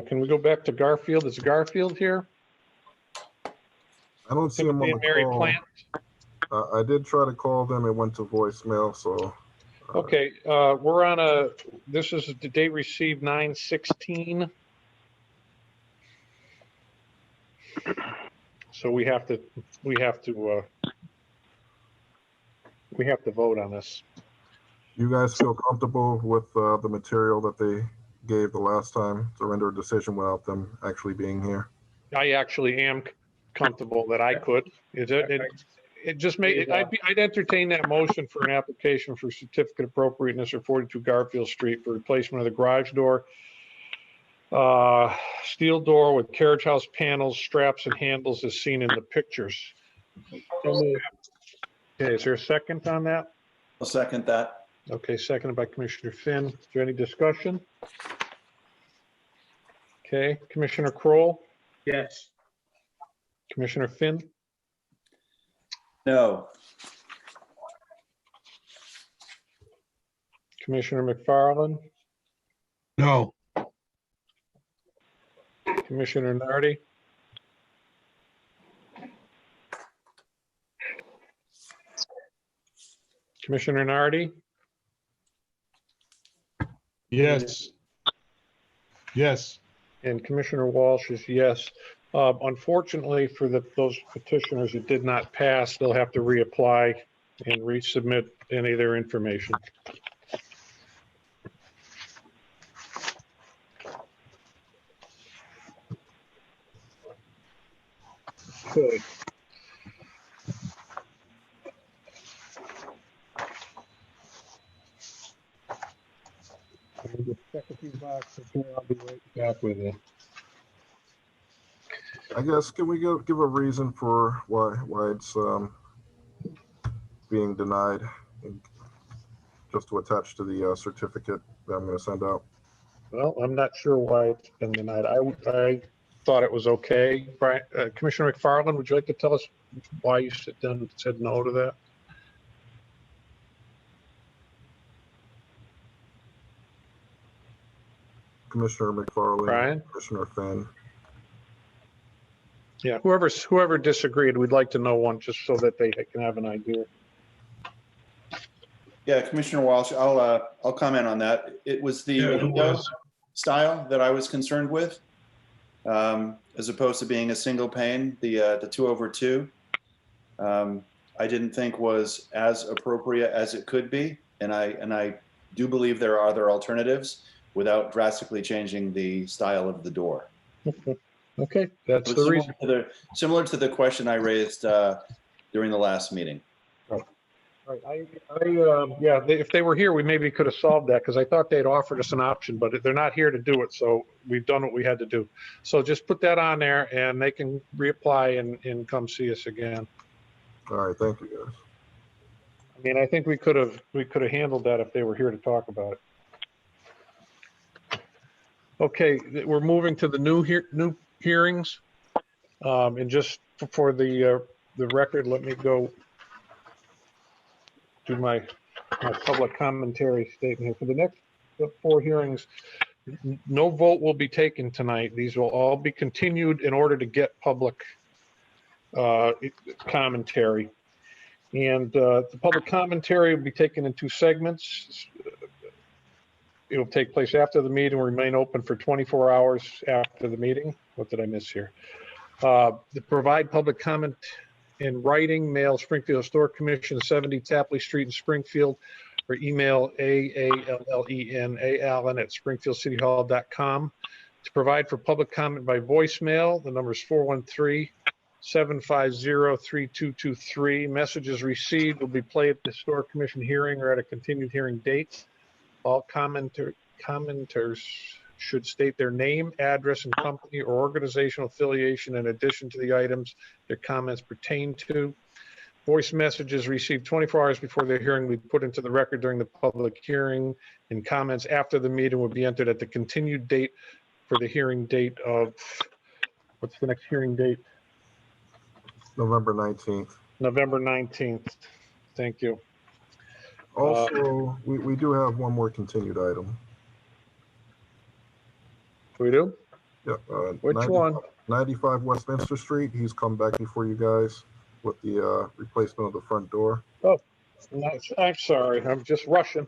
A: can we go back to Garfield? Is Garfield here?
C: I don't see him on
A: Timothy
C: the
A: and Mary
C: call.
A: Plant?
C: I did try to call them. It went to voicemail, so.
A: Okay, we're on this is the date received 9/16. So we have to vote on this.
C: You guys feel comfortable with the material that they gave the last time to render a decision without them actually being here?
A: I actually am comfortable that I could. It just made, I'd entertain that motion for an application for certificate of appropriateness for 42 Garfield Street for replacement of the garage door. Steel door with carriage house panels, straps, and handles as seen in the pictures. Okay, is there a second on that?
D: I'll second that.
A: Okay, seconded by Commissioner Finn. Is there any discussion? Okay, Commissioner Kroll,
F: Yes.
A: Commissioner Finn,
D: No.
A: Commissioner McFarland,
M: No.
A: Commissioner Nardi, Commissioner Nardi,
M: Yes. Yes.
A: and Commissioner Walsh is yes. Unfortunately for those petitioners that did not pass, they'll have to reapply and resubmit any of their information. Okay. I'm gonna just check a few boxes here. I'll be right back with you.
C: I guess, can we give a reason for why it's being denied? Just to attach to the certificate that I'm going to send out.
A: Well, I'm not sure why it's been denied. I thought it was okay. Brian, Commissioner McFarland, would you like to tell us why you said no to that?
C: Commissioner McFarland,
A: Brian?
C: Commissioner Finn.
A: Yeah, whoever disagreed, we'd like to know one just so that they can have an idea.
D: Yeah, Commissioner Walsh, I'll comment on that. It was the window style that I was concerned with, as opposed to being a single pane, the 2/2. I didn't think was as appropriate as it could be, and I do believe there are other alternatives without drastically changing the style of the door.
A: Okay, that's the reason.
D: Similar to the question I raised during the last meeting.
A: Right. Yeah, if they were here, we maybe could have solved that because I thought they'd offered us an option, but they're not here to do it. So we've done what we had to do. So just put that on there and they can reapply and come see us again.
C: All right, thank you guys.
A: I mean, I think we could have handled that if they were here to talk about it. Okay, we're moving to the new hearings. And just for the record, let me go do my public commentary statement here. For the next 4 hearings, no vote will be taken tonight. These will all be continued in order to get public commentary. And the public commentary will be taken in 2 segments. It will take place after the meeting, will remain open for 24 hours after the meeting. What did I miss here? To provide public comment in writing, mail Springfield Historic Commission, 70 Tapley Street in Springfield, or email aallen@springfieldcityhall.com. To provide for public comment by voicemail, the number is 413-750-3223. Messages received will be played at the Historic Commission hearing or at a continued hearing date. All commenters should state their name, address, and company or organizational affiliation in addition to the items their comments pertain to. Voice messages received 24 hours before the hearing will be put into the record during the public hearing, and comments after the meeting will be entered at the continued date for the hearing date of, what's the next hearing date?
C: November 19th.
A: November 19th. Thank you.
C: Also, we do have one more continued item.
A: We do?
C: Yep.
A: Which one?
C: 95 Westminster Street. He's come back before you guys with the replacement of the front door.
A: Oh, I'm sorry. I'm just rushing.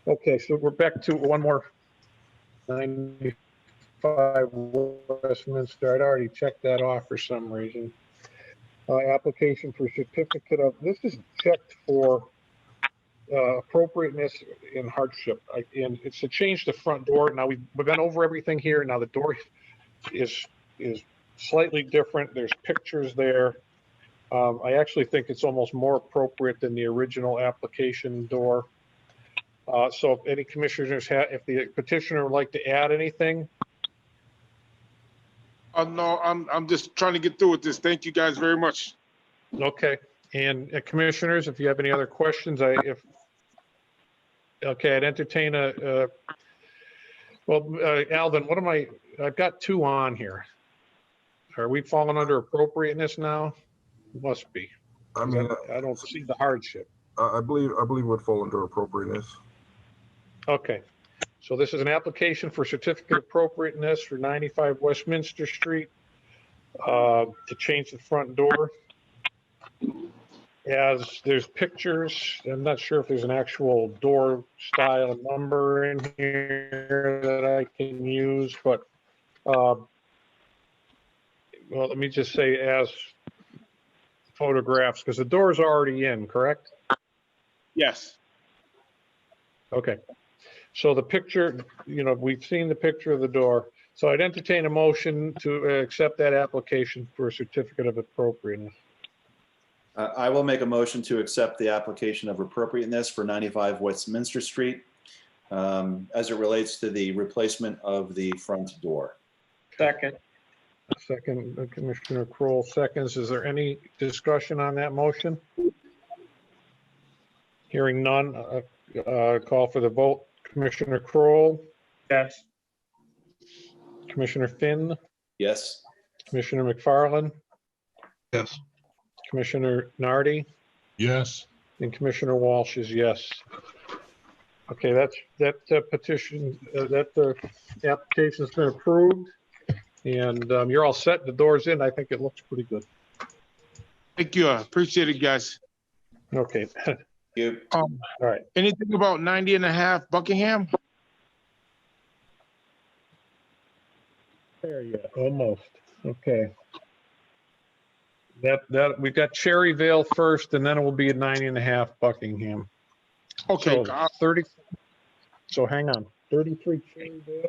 A: Okay, so we're back to one more. 95 Westminster. I'd already checked that off for some reason. Application for certificate of, this is checked for appropriateness in hardship. And it's to change the front door. Now we've been over everything here. Now the door is slightly different. There's pictures there. I actually think it's almost more appropriate than the original application door. So if any commissioners have, if the petitioner would like to add anything.
N: No, I'm just trying to get through with this. Thank you guys very much.
A: Okay. And commissioners, if you have any other questions, okay, I'd entertain Alvin, what am I've got two on here. Are we falling under appropriateness now? Must be.
C: I mean,
A: I don't see the hardship.
C: I believe it would fall under appropriateness.
A: Okay. So this is an application for certificate of appropriateness for 95 Westminster Street to change the front door. As there's pictures, I'm not sure if there's an actual door style number in here that I can use, but well, let me just say as photographs, because the door is already in, correct?
N: Yes.
A: Okay. So the picture, we've seen the picture of the door. So I'd entertain a motion to accept that application for a certificate of appropriateness.
D: I will make a motion to accept the application of appropriateness for 95 Westminster Street as it relates to the replacement of the front door.
F: Second.
A: Second, Commissioner Kroll seconds. Is there any discussion on that motion? Hearing none, call for the vote. Commissioner Kroll?
F: Yes.
A: Commissioner Finn?
D: Yes.
A: Commissioner McFarland?
M: Yes.
A: Commissioner Nardi?
M: Yes.
A: And Commissioner Walsh is yes. Okay, that petition, that application's been approved, and you're all set. The door's in. I think it looks pretty good.
N: Thank you. I appreciate it, guys.
A: Okay.
D: You.
A: All right.
N: Anything about 90 and a half Buckingham?
A: There you go. Almost. Okay. That we've got Cherryvale first, and then it will be at 90 and a half Buckingham.
N: Okay.
A: So 30. So hang on. 33 Cherryvale.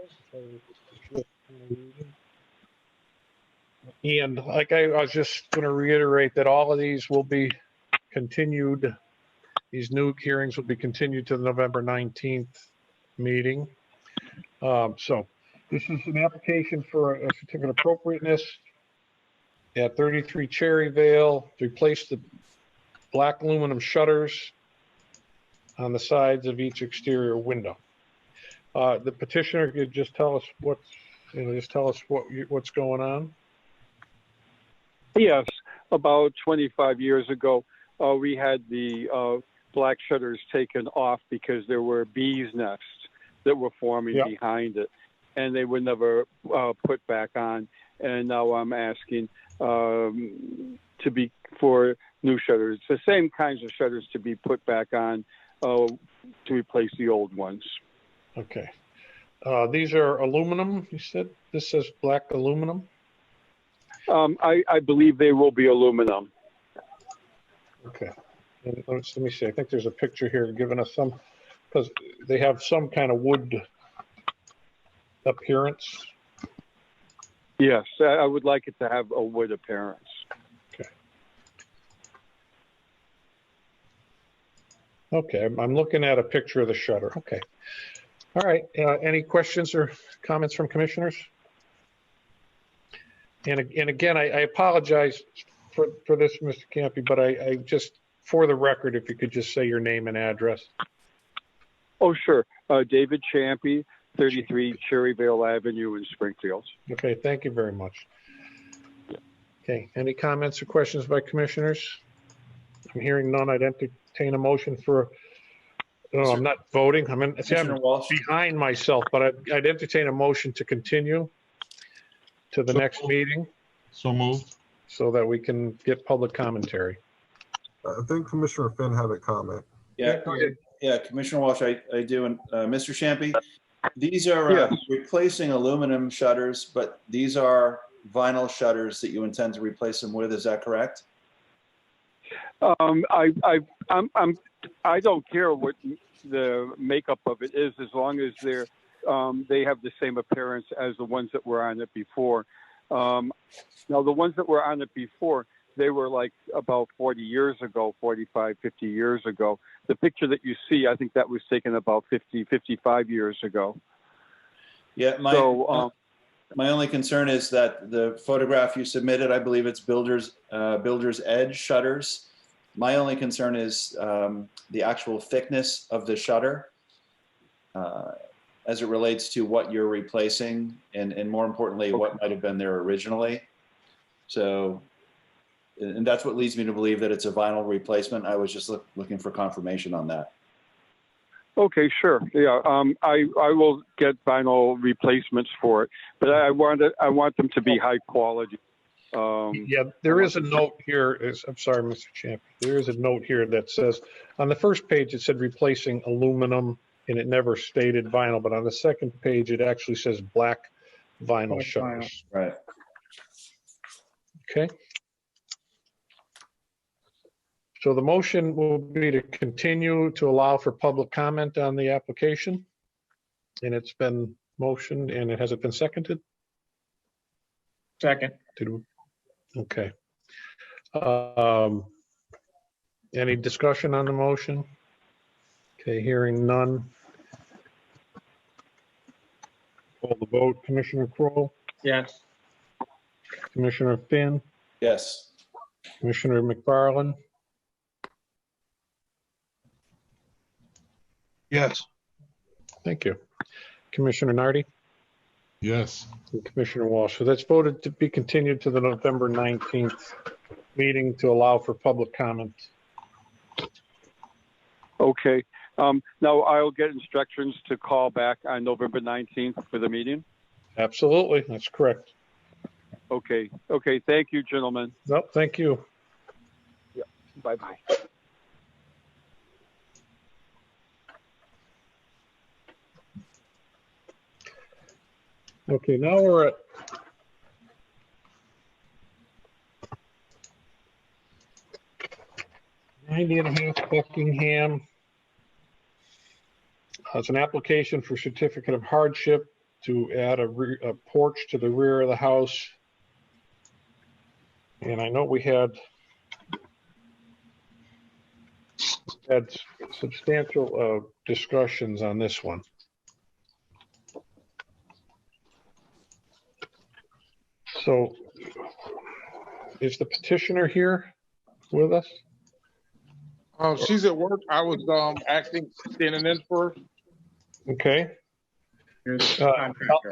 A: And like I was just going to reiterate that all of these will be continued. These new hearings will be continued to the November 19th meeting. So this is an application for a certificate of appropriateness at 33 Cherryvale to replace the black aluminum shutters on the sides of each exterior window. The petitioner could just tell us what's going on.
I: Yes, about 25 years ago, we had the black shutters taken off because there were bees' nests that were forming behind it, and they were never put back on. And now I'm asking for new shutters, the same kinds of shutters to be put back on to replace the old ones.
A: Okay. These are aluminum, you said? This says black aluminum?
I: I believe they will be aluminum.
A: Okay. And let me see. I think there's a picture here giving us some, because they have some kind of wood appearance.
I: Yes, I would like it to have a wood appearance.
A: Okay. Okay, I'm looking at a picture of the shutter. Okay. All right. Any questions or comments from commissioners? And again, I apologize for this, Mr. Campy, but I just, for the record, if you could just say your name and address.
I: Oh, sure. David Champy, 33 Cherryvale Avenue in Springfield.
A: Okay, thank you very much. Okay, any comments or questions by commissioners? I'm hearing none. I'd entertain a motion for, no, I'm not voting. I'm behind myself, but I'd entertain a motion to continue to the next meeting.
M: So moved.
A: So that we can get public commentary.
C: I think Commissioner Finn had a comment.
D: Yeah, Commissioner Walsh, I do. And Mr. Champy, these are replacing aluminum shutters, but these are vinyl shutters that you intend to replace them with. Is that correct?
I: I don't care what the makeup of it is, as long as they have the same appearance as the ones that were on it before. Now, the ones that were on it before, they were like about 40 years ago, 45, 50 years ago. The picture that you see, I think that was taken about 50, 55 years ago.
D: Yeah, my only concern is that the photograph you submitted, I believe it's Builder's Edge shutters. My only concern is the actual thickness of the shutter as it relates to what you're replacing, and more importantly, what might have been there originally. So, and that's what leads me to believe that it's a vinyl replacement. I was just looking for confirmation on that.
I: Okay, sure. Yeah, I will get vinyl replacements for it, but I want them to be high quality.
A: Yeah, there is a note here. I'm sorry, Mr. Champ. There is a note here that says on the first page it said replacing aluminum, and it never stated vinyl. But on the second page it actually says black vinyl shutters.
D: Right.
A: Okay. So the motion will be to continue to allow for public comment on the application, and it's been motioned, and it has it been seconded?
F: Second.
A: Okay. Any discussion on the motion? Okay, hearing none. Call the vote. Commissioner Kroll?
F: Yes.
A: Commissioner Finn?
D: Yes.
A: Commissioner McFarland?
N: Yes.
A: Thank you. Commissioner Nardi?
M: Yes.
A: And Commissioner Walsh. So that's voted to be continued to the November 19th meeting to allow for public comment.
I: Okay. Now I'll get instructions to call back on November 19th for the meeting.
A: Absolutely. That's correct.
I: Okay. Okay. Thank you, gentlemen.
A: No, thank you.
I: Yeah. Bye-bye.
A: Okay, now we're at .5 Buckingham. It's an application for certificate of hardship to add a porch to the rear of the house. And I know we had substantial discussions on this one. So is the petitioner here with us?
N: She's at work. I was acting, standing in for her.
A: Okay.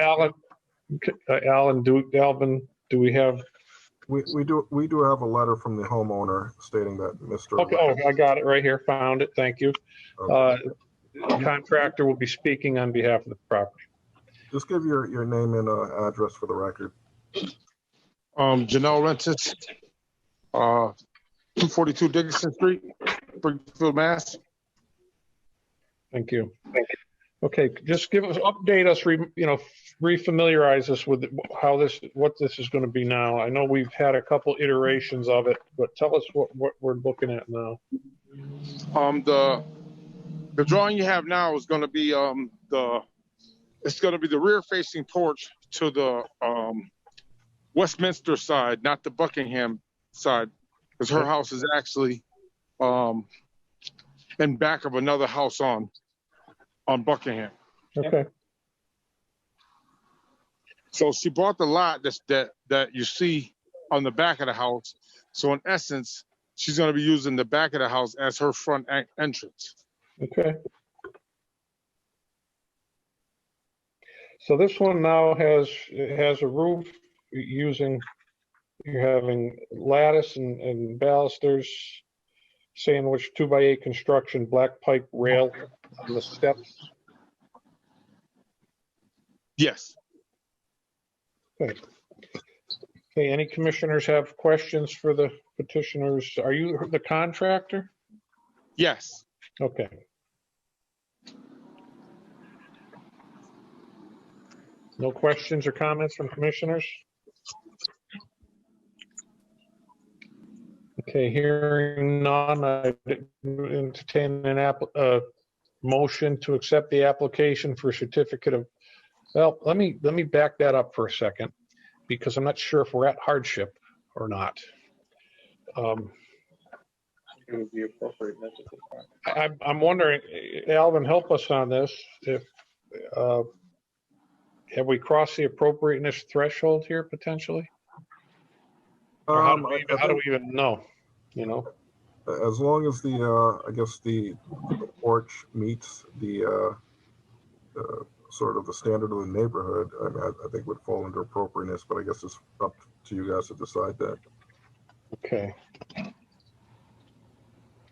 F: Alvin,
A: Alvin, do we have?
C: We do have a letter from the homeowner stating that Mr.
A: Okay, oh, I got it right here. Found it. Thank you.
C: Okay.
A: The contractor will be speaking on behalf of the property.
C: Just give your name and address for the record.
N: Janelle Rentis, 242 Dickinson Street, Springfield, Mass.
A: Thank you. Okay, just update us, refamiliarize us with what this is going to be now. I know we've had a couple iterations of it, but tell us what we're looking at now.
N: The drawing you have now is going to be the rear facing porch to the Westminster side, not the Buckingham side, because her house is actually in back of another house on Buckingham.
A: Okay.
N: So she bought the lot that you see on the back of the house. So in essence, she's going to be using the back of the house as her front entrance.
A: Okay. So this one now has a roof you're having lattice and balusters, sandwich 2x8 construction, black pipe rail on the steps.
N: Yes.
A: Okay. Okay, any commissioners have questions for the petitioners? Are you the contractor?
N: Yes.
A: Okay. No questions or comments from commissioners? Okay, hearing none, I entertain a motion to accept the application for certificate of, well, let me back that up for a second, because I'm not sure if we're at hardship or not.
F: It would be appropriateness.
A: I'm wondering, Alvin, help us on this. If have we crossed the appropriateness threshold here potentially? Or how do we even know? You know,
C: as long as the I guess the porch meets the sort of the standard of the neighborhood, I mean, I think would fall under appropriateness, but I guess it's up to you guys to decide that.
A: Okay.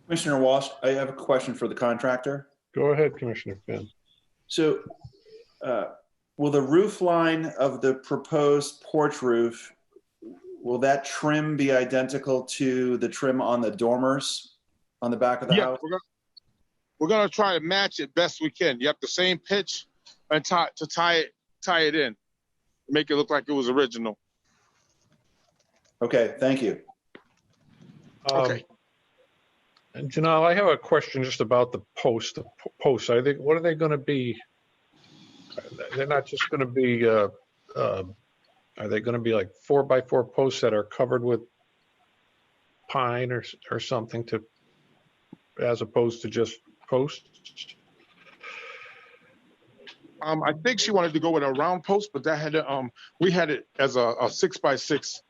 D: Commissioner Walsh, I have a question for the contractor.
A: Go ahead, Commissioner Finn.
D: So will the roof line of the proposed porch roof, will that trim be identical to the trim on the dormers on the back of the house?
N: We're gonna try to match it best we can. You have the same pitch and tie it in, make it look like it was original.
D: Okay, thank you.
N: Okay.
A: And Janelle, I have a question just about the posts. The posts, I think, what are they going to be? They're not just going to be. Are they going to be like 4x4 posts that are covered with pine or something to, as opposed to just posts?
N: I think she wanted to go with a round post, but that had we had it as a 6x6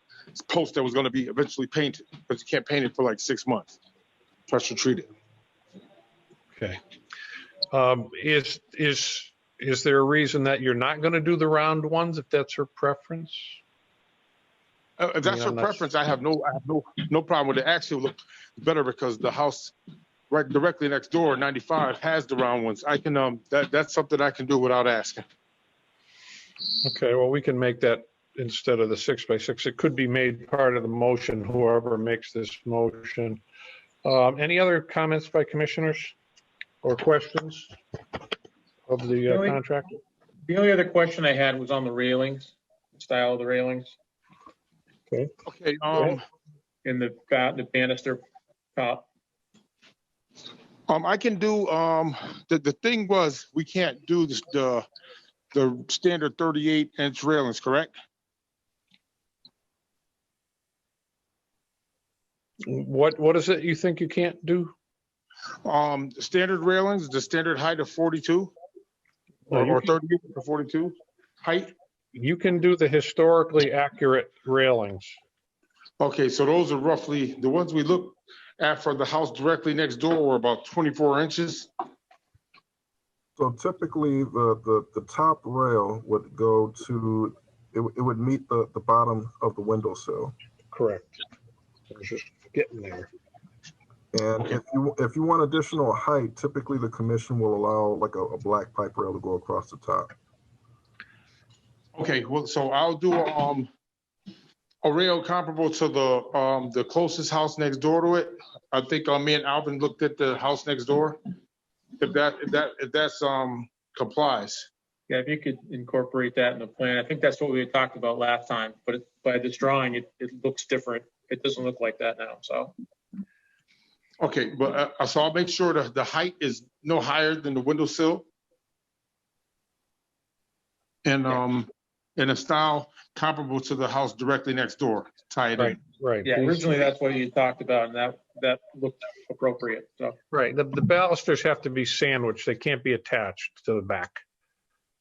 N: post that was going to be eventually painted, because you can't paint it for like 6 months. Pressure treated.
A: Okay. Is there a reason that you're not going to do the round ones if that's her preference?
N: If that's her preference, I have no problem with it. Actually, it will look better because the house right directly next door, 95, has the round ones. I can that's something I can do without asking.
A: Okay, well, we can make that instead of the 6x6. It could be made part of the motion, whoever makes this motion. Any other comments by commissioners or questions of the contractor?
F: The only other question I had was on the railings, the style of the railings.
A: Okay.
N: Okay.
F: In the banister top.
N: I can do the thing was we can't do this, the standard 38-inch railings, correct?
A: What is it you think you can't do?
N: Standard railings, the standard height of 42 or 38 to 42 height.
A: You can do the historically accurate railings.
N: Okay, so those are roughly the ones we looked at for the house directly next door were about 24 inches.
C: So typically the top rail would go to, it would meet the bottom of the windowsill.
A: Correct. I was just getting there.
C: And if you want additional height, typically the commission will allow like a black pipe rail to go across the top.
N: Okay, well, so I'll do a rail comparable to the closest house next door to it. I think me and Alvin looked at the house next door. If that's complies.
F: Yeah, if you could incorporate that in the plan. I think that's what we had talked about last time, but by this drawing, it looks different. It doesn't look like that now, so.
N: Okay, but so I'll make sure that the height is no higher than the windowsill. And a style comparable to the house directly next door, tie it in.
A: Right.
F: Yeah, originally that's what you talked about, and that looked appropriate, so.
A: Right, the balusters have to be sandwiched. They can't be attached to the back.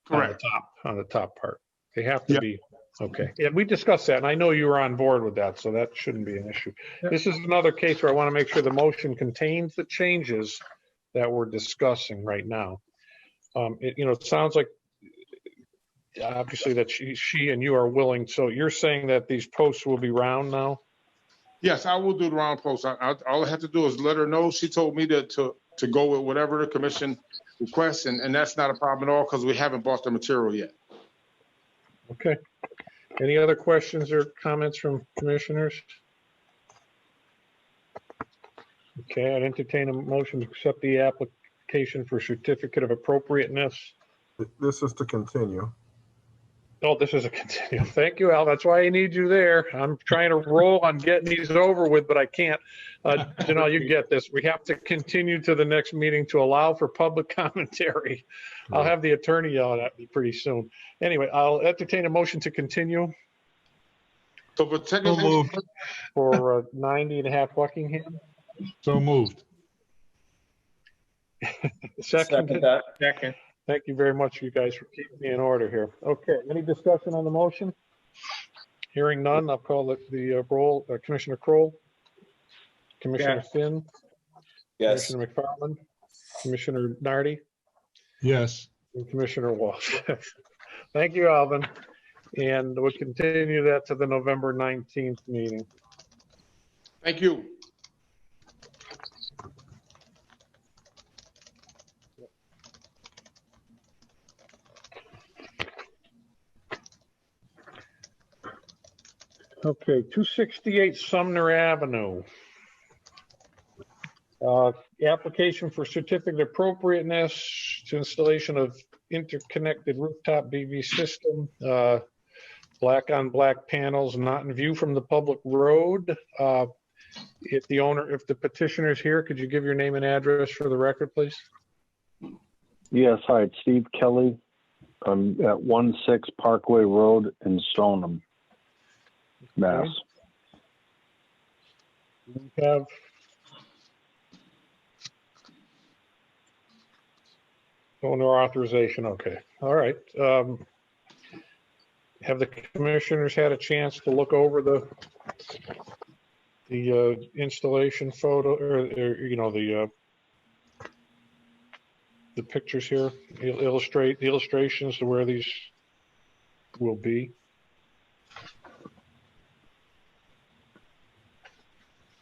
N: Correct.
A: On the top part. They have to be, okay. Yeah, we discussed that, and I know you were on board with that, so that shouldn't be an issue. This is another case where I want to make sure the motion contains the changes that we're discussing right now. It sounds like obviously that she and you are willing, so you're saying that these posts will be round now?
N: Yes, I will do the round post. All I have to do is let her know. She told me to go with whatever the commission requests, and that's not a problem at all because we haven't bought the material yet.
A: Okay. Any other questions or comments from commissioners? Okay, I'd entertain a motion to accept the application for certificate of appropriateness.
C: This is to continue.
A: Oh, this is a continue. Thank you, Al. That's why I need you there. I'm trying to roll on getting these over with, but I can't. Janelle, you get this. We have to continue to the next meeting to allow for public commentary. I'll have the attorney yelling at me pretty soon. Anyway, I'll entertain a motion to continue.
N: So
A: for 90 and a half Buckingham.
M: So moved.
A: Second.
F: Second.
A: Thank you very much, you guys, for keeping me in order here. Okay, any discussion on the motion? Hearing none, I'll call the roll. Commissioner Kroll, Commissioner Finn,
D: Yes.
A: Commissioner McFarland, Commissioner Nardi,
M: Yes.
A: and Commissioner Walsh. Thank you, Alvin. And we'll continue that to the November 19th meeting.
N: Thank you.
A: Okay, 268 Sumner Avenue. Application for certificate of appropriateness to installation of interconnected rooftop BV system. Black on black panels, not in view from the public road. If the petitioner's here, could you give your name and address for the record, please?
O: Yes, hi, it's Steve Kelly. I'm at 16 Parkway Road in Stoneham, Mass.
A: We have owner authorization. Okay. All right. Have the commissioners had a chance to look over the installation photo or the pictures here, illustrate the illustrations to where these will be?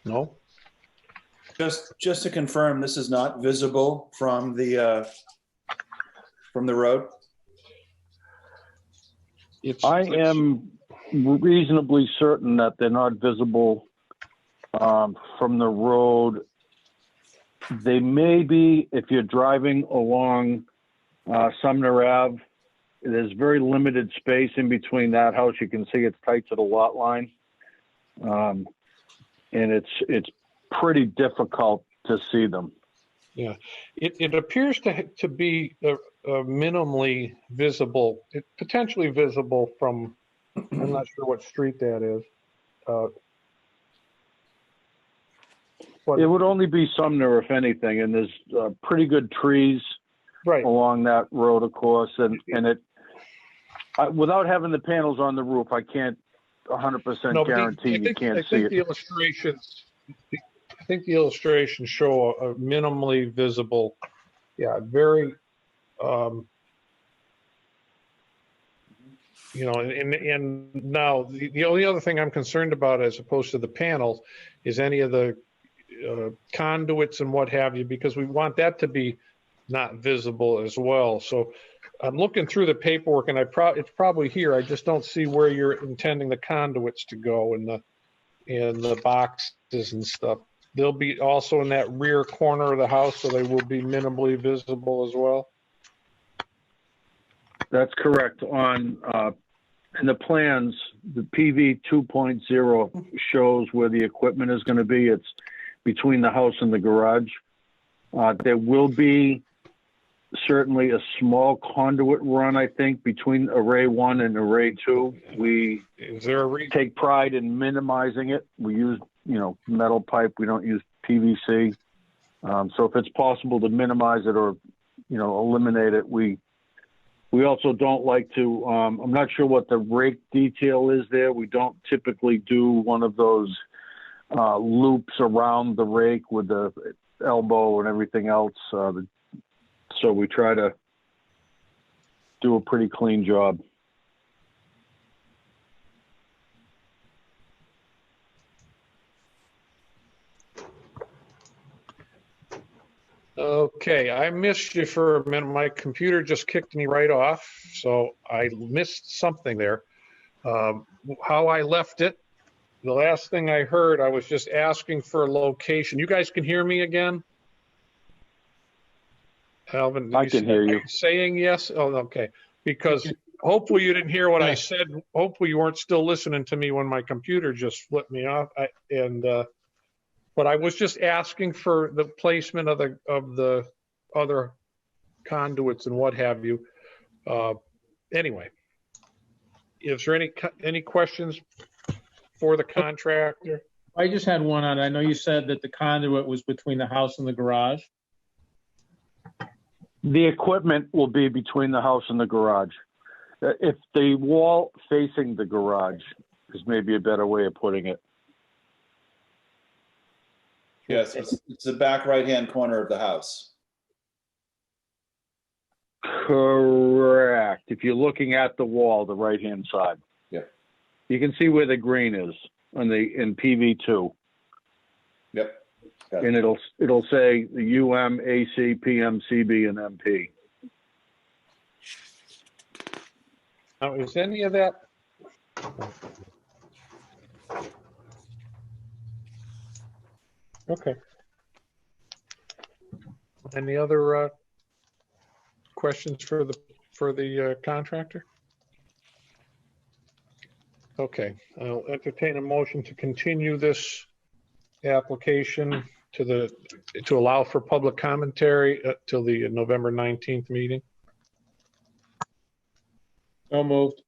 A: No?
D: Just to confirm, this is not visible from the road?
O: I am reasonably certain that they're not visible from the road. They may be if you're driving along Sumner Ave. There's very limited space in between that house. You can see it's tight to the lot line. And it's pretty difficult to see them.
A: Yeah, it appears to be minimally visible, potentially visible from, I'm not sure what street that is.
O: But it would only be Sumner, if anything, and there's pretty good trees along that road, of course, and without having the panels on the roof, I can't 100% guarantee you can't see it.
A: I think the illustrations show a minimally visible, very, and now the only other thing I'm concerned about as opposed to the panels is any of the conduits and what have you, because we want that to be not visible as well. So I'm looking through the paperwork and it's probably here. I just don't see where you're intending the conduits to go in the boxes and stuff. They'll be also in that rear corner of the house, so they will be minimally visible as well.
O: That's correct. On in the plans, the PV 2.0 shows where the equipment is going to be. It's between the house and the garage. There will be certainly a small conduit run, I think, between array 1 and array 2. We take pride in minimizing it. We use, metal pipe. We don't use PVC. So if it's possible to minimize it or, eliminate it, we also don't like to, I'm not sure what the rake detail is there. We don't typically do one of those loops around the rake with the elbow and everything else. So we try to do a pretty clean job.
A: Okay, I missed you for a minute. My computer just kicked me right off, so I missed something there. How I left it, the last thing I heard, I was just asking for a location. You guys can hear me again? Alvin,
O: I can hear you.
A: Saying yes? Oh, okay. Because hopefully you didn't hear what I said. Hopefully you weren't still listening to me when my computer just flipped me off. But I was just asking for the placement of the other conduits and what have you. Anyway, is there any questions for the contractor?
F: I just had one on. I know you said that the conduit was between the house and the garage.
O: The equipment will be between the house and the garage. If the wall facing the garage is maybe a better way of putting it.
D: Yes, it's the back right-hand corner of the house.
O: Correct. If you're looking at the wall, the right-hand side.
D: Yeah.
O: You can see where the green is in PV2.
D: Yep.
O: And it'll say the UM, AC, PM, CB, and MP.
A: Now, is any of that? Okay. Any other questions for the contractor? Okay, I'll entertain a motion to continue this application to allow for public commentary till the November 19th meeting.
F: So moved.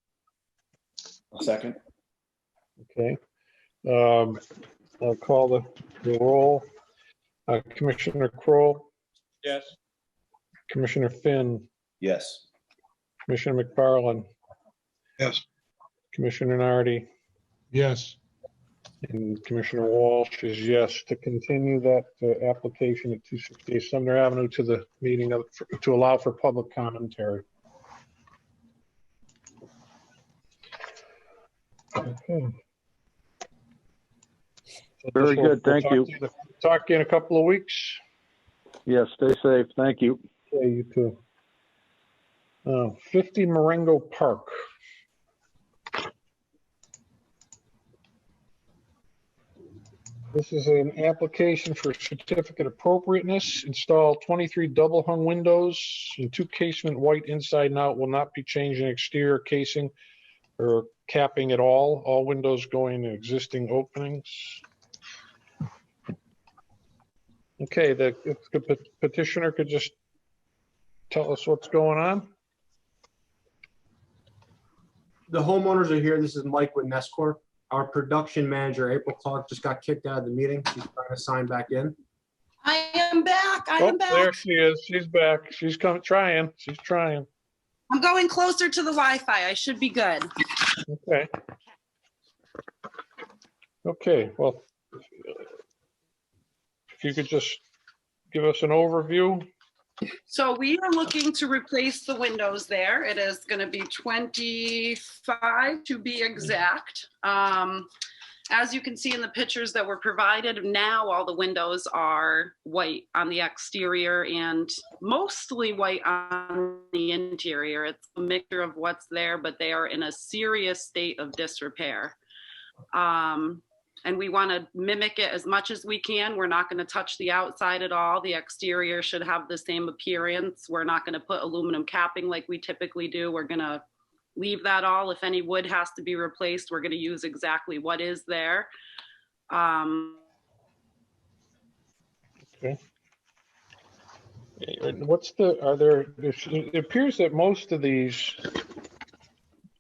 D: A second.
A: Okay. I'll call the roll. Commissioner Kroll,
F: Yes.
A: Commissioner Finn,
D: Yes.
A: Commissioner McFarland,
N: Yes.
A: Commissioner Nardi,
M: Yes.
A: and Commissioner Walsh is yes to continue that application at 268 Sumner Avenue to the meeting to allow for public commentary. Okay. So
O: Very good. Thank you.
A: Talk to you in a couple of weeks.
O: Yes, stay safe. Thank you.
A: Okay, you too. 50 Marengo Park. This is an application for certificate appropriateness. Install 23 double hung windows and 2 casement white inside and out. Will not be changing exterior casing or capping at all. All windows going to existing openings. Okay, if the petitioner could just tell us what's going on.
P: The homeowners are here. This is Mike with Nescor. Our production manager, April Clark, just got kicked out of the meeting. She's trying to sign back in.
Q: I am back. I am back.
A: There she is. She's back. She's trying. She's trying.
Q: I'm going closer to the Wi-Fi. I should be good.
A: Okay. Okay, well, if you could just give us an overview.
Q: So we are looking to replace the windows there. It is going to be 25 to be exact. As you can see in the pictures that were provided, now all the windows are white on the exterior and mostly white on the interior. It's a mixture of what's there, but they are in a serious state of disrepair. and we want to mimic it as much as we can. We're not going to touch the outside at all. The exterior should have the same appearance. We're not going to put aluminum capping like we typically do. We're going to leave that all. If any wood has to be replaced, we're going to use exactly what is there.
A: Okay. What's the, are there, it appears that most of these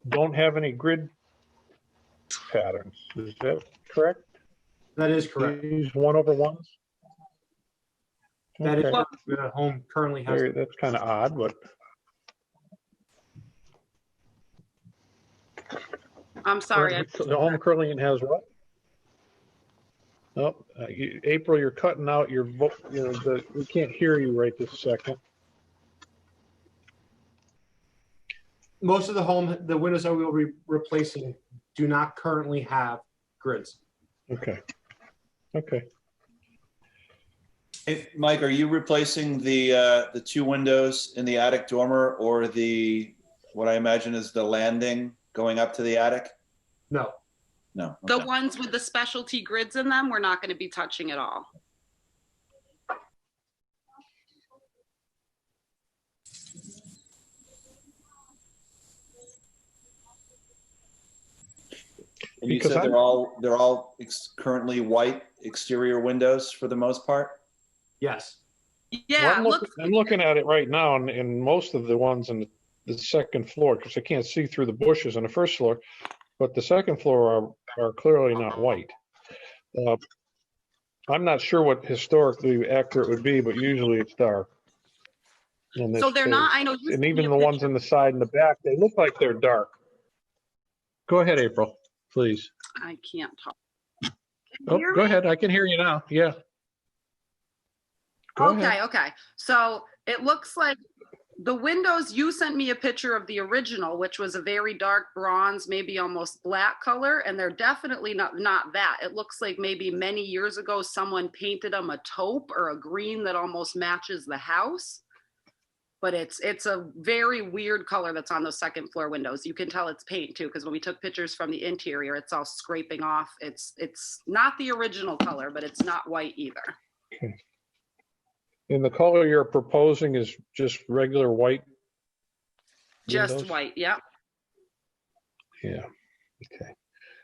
A: don't have any grid patterns. Is that correct?
P: That is correct.
A: These 1/1s?
P: That is
A: Okay.
P: what the home currently has.
A: That's kind of odd, but.
Q: I'm sorry.
A: The home currently has what? Oh, April, you're cutting out your vote. We can't hear you right this second.
P: Most of the windows that we will be replacing do not currently have grids.
A: Okay. Okay.
D: Hey, Mike, are you replacing the 2 windows in the attic dormer or what I imagine is the landing going up to the attic?
P: No.
D: No.
Q: The ones with the specialty grids in them, we're not going to be touching at all.
D: And you said they're all currently white exterior windows for the most part?
P: Yes.
Q: Yeah.
A: Well, I'm looking at it right now, and most of the ones in the second floor, because I can't see through the bushes on the first floor, but the second floor are clearly not white. I'm not sure what historically accurate would be, but usually it's dark.
Q: So they're not, I know.
A: And even the ones in the side and the back, they look like they're dark. Go ahead, April, please.
Q: I can't talk.
A: Oh, go ahead. I can hear you now. Yeah. Go ahead.
Q: Okay. So it looks like the windows, you sent me a picture of the original, which was a very dark bronze, maybe almost black color, and they're definitely not that. It looks like maybe many years ago someone painted them a taupe or a green that almost matches the house. But it's a very weird color that's on those second floor windows. You can tell it's paint too, because when we took pictures from the interior, it's all scraping off. It's not the original color, but it's not white either.
A: Okay. And the color you're proposing is just regular white?
Q: Just
A: windows?
Q: white, yeah.
A: Yeah, okay.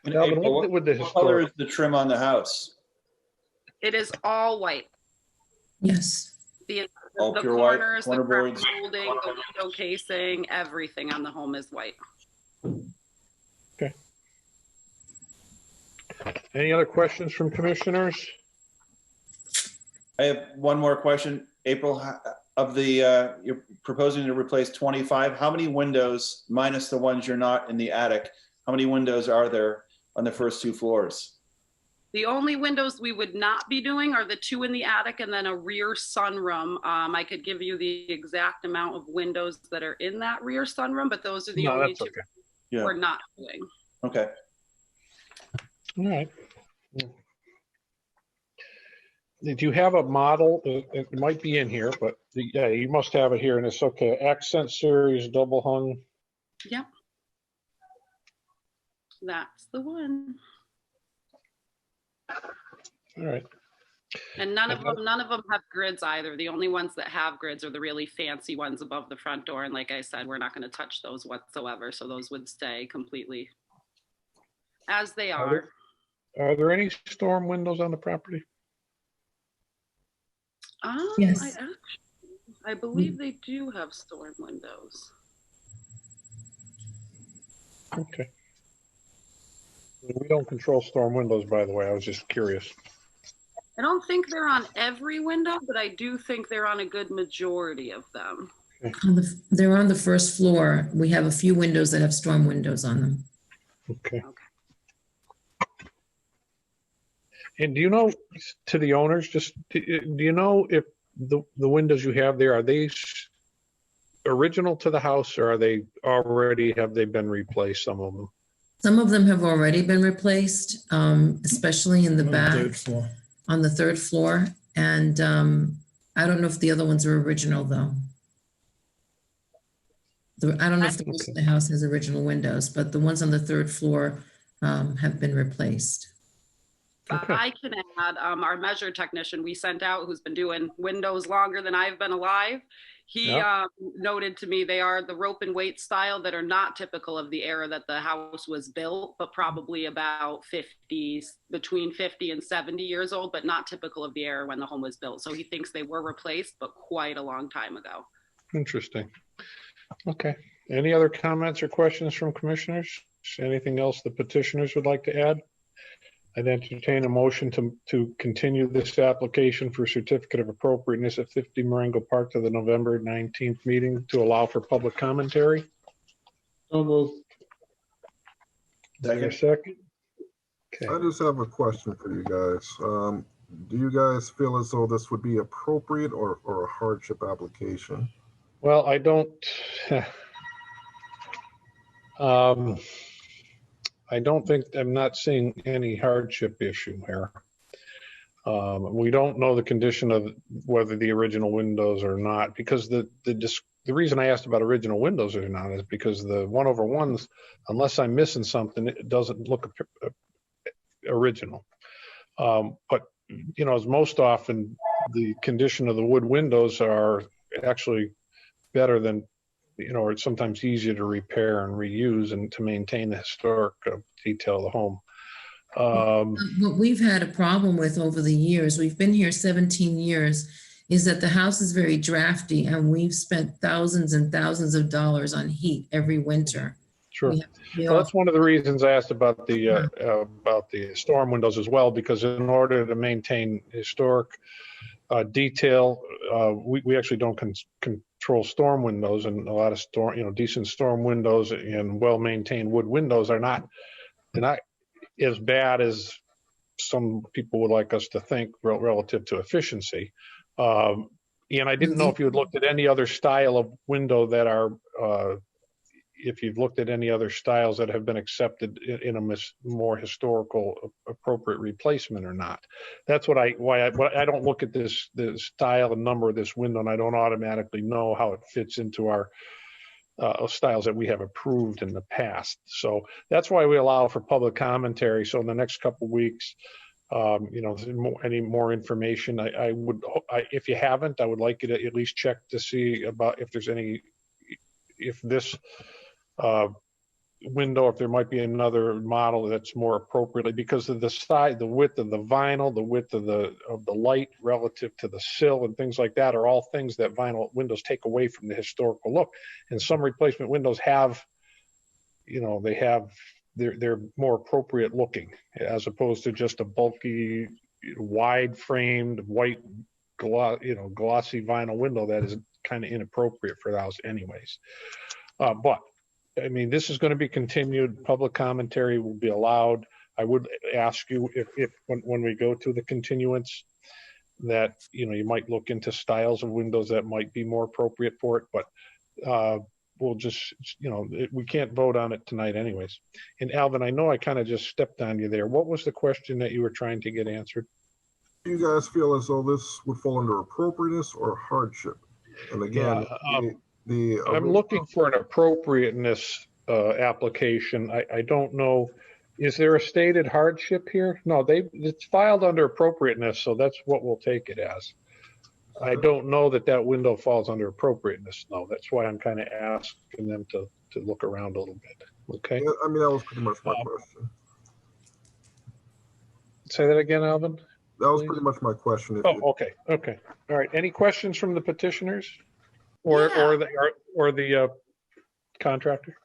D: And
A: Now,
D: April, what color is the trim on the house?
Q: It is all white.
G: Yes.
Q: The
D: Pure white,
Q: corners,
D: corner
Q: the crown
D: boards.
Q: molding, the window casing, everything on the home is white.
A: Okay. Any other questions from commissioners?
D: I have one more question. April, of the, you're proposing to replace 25. How many windows, minus the ones you're not in the attic, how many windows are there on the first 2 floors?
Q: The only windows we would not be doing are the 2 in the attic and then a rear sunroom. I could give you the exact amount of windows that are in that rear sunroom, but those are the only 2 we're not doing.
D: Okay.
A: All right. Did you have a model? It might be in here, but yeah, you must have it here, and it's okay. Accent series, double hung.
Q: Yep. That's the one.
A: All right.
Q: And none of them have grids either. The only ones that have grids are the really fancy ones above the front door. And like I said, we're not going to touch those whatsoever. So those would stay completely as they are.
A: Are there any storm windows on the property?
G: Yes.
Q: I believe they do have storm windows.
A: Okay. We don't control storm windows, by the way. I was just curious.
Q: I don't think they're on every window, but I do think they're on a good majority of them.
G: They're on the first floor. We have a few windows that have storm windows on them.
A: Okay. And do you know, to the owners, do you know if the windows you have there, are they original to the house, or are they have they been replaced, some of them?
G: Some of them have already been replaced, especially in the back. On the third floor. And I don't know if the other ones are original though. I don't know if the rest of the house has original windows, but the ones on the third floor have been replaced.
A: Okay.
Q: I can add, our measure technician we sent out, who's been doing windows longer than I've been alive. He noted to me they are the rope and weight style that are not typical of the era that the house was built, but probably about between 50 and 70 years old, but not typical of the era when the home was built. So he thinks they were replaced, but quite a long time ago.
A: Interesting. Okay. Any other comments or questions from commissioners? Anything else the petitioners would like to add? I'd entertain a motion to continue this application for certificate of appropriateness at 50 Marengo Park to the November 19th meeting to allow for public commentary.
B: So moved.
A: Is there a second? Okay.
C: I just have a question for you guys. Do you guys feel as though this would be appropriate or a hardship application?
A: Well, I don't. I don't think, I'm not seeing any hardship issue here. We don't know the condition of whether the original windows or not, because the reason I asked about original windows or not is because the 1/1s, unless I'm missing something, it doesn't look original. But, you know, as most often, the condition of the wood windows are actually better than, you know, it's sometimes easier to repair and reuse and to maintain the historic detail of the home.
G: What we've had a problem with over the years, we've been here 17 years, is that the house is very drafty and we've spent thousands and thousands of dollars on heat every winter.
A: Sure. Well, that's one of the reasons I asked about the storm windows as well, because in order to maintain historic detail, we actually don't control storm windows, and a lot of decent storm windows and well-maintained wood windows are not as bad as some people would like us to think relative to efficiency. And I didn't know if you had looked at any other style of window that are, if you've looked at any other styles that have been accepted in a more historical appropriate replacement or not. That's why I don't look at the style and number of this window, and I don't automatically know how it fits into our styles that we have approved in the past. So that's why we allow for public commentary. So in the next couple of weeks, you know, any more information, if you haven't, I would like you to at least check to see about if there's if this window, if there might be another model that's more appropriately, because of the size, the width of the vinyl, the width of the light relative to the sill and things like that are all things that vinyl windows take away from the historical look. And some replacement windows have, you know, they're more appropriate looking as opposed to just a bulky, wide framed white glossy vinyl window that is kind of inappropriate for the house anyways. But I mean, this is going to be continued. Public commentary will be allowed. I would ask you if when we go to the continuance that, you know, you might look into styles of windows that might be more appropriate for it, but we'll just, you know, we can't vote on it tonight anyways. And Alvin, I know I kind of just stepped on you there. What was the question that you were trying to get answered?
C: Do you guys feel as though this would fall under appropriateness or hardship? And again,
A: I'm looking for an appropriateness application. I don't know. Is there a stated hardship here? No, it's filed under appropriateness, so that's what we'll take it as. I don't know that window falls under appropriateness, though. That's why I'm kind of asking them to look around a little bit. Okay.
C: Yeah, I mean, that was pretty much my question.
A: Say that again, Alvin.
C: That was pretty much my question.
A: Okay. All right. Any questions from the petitioners? Or the contractor?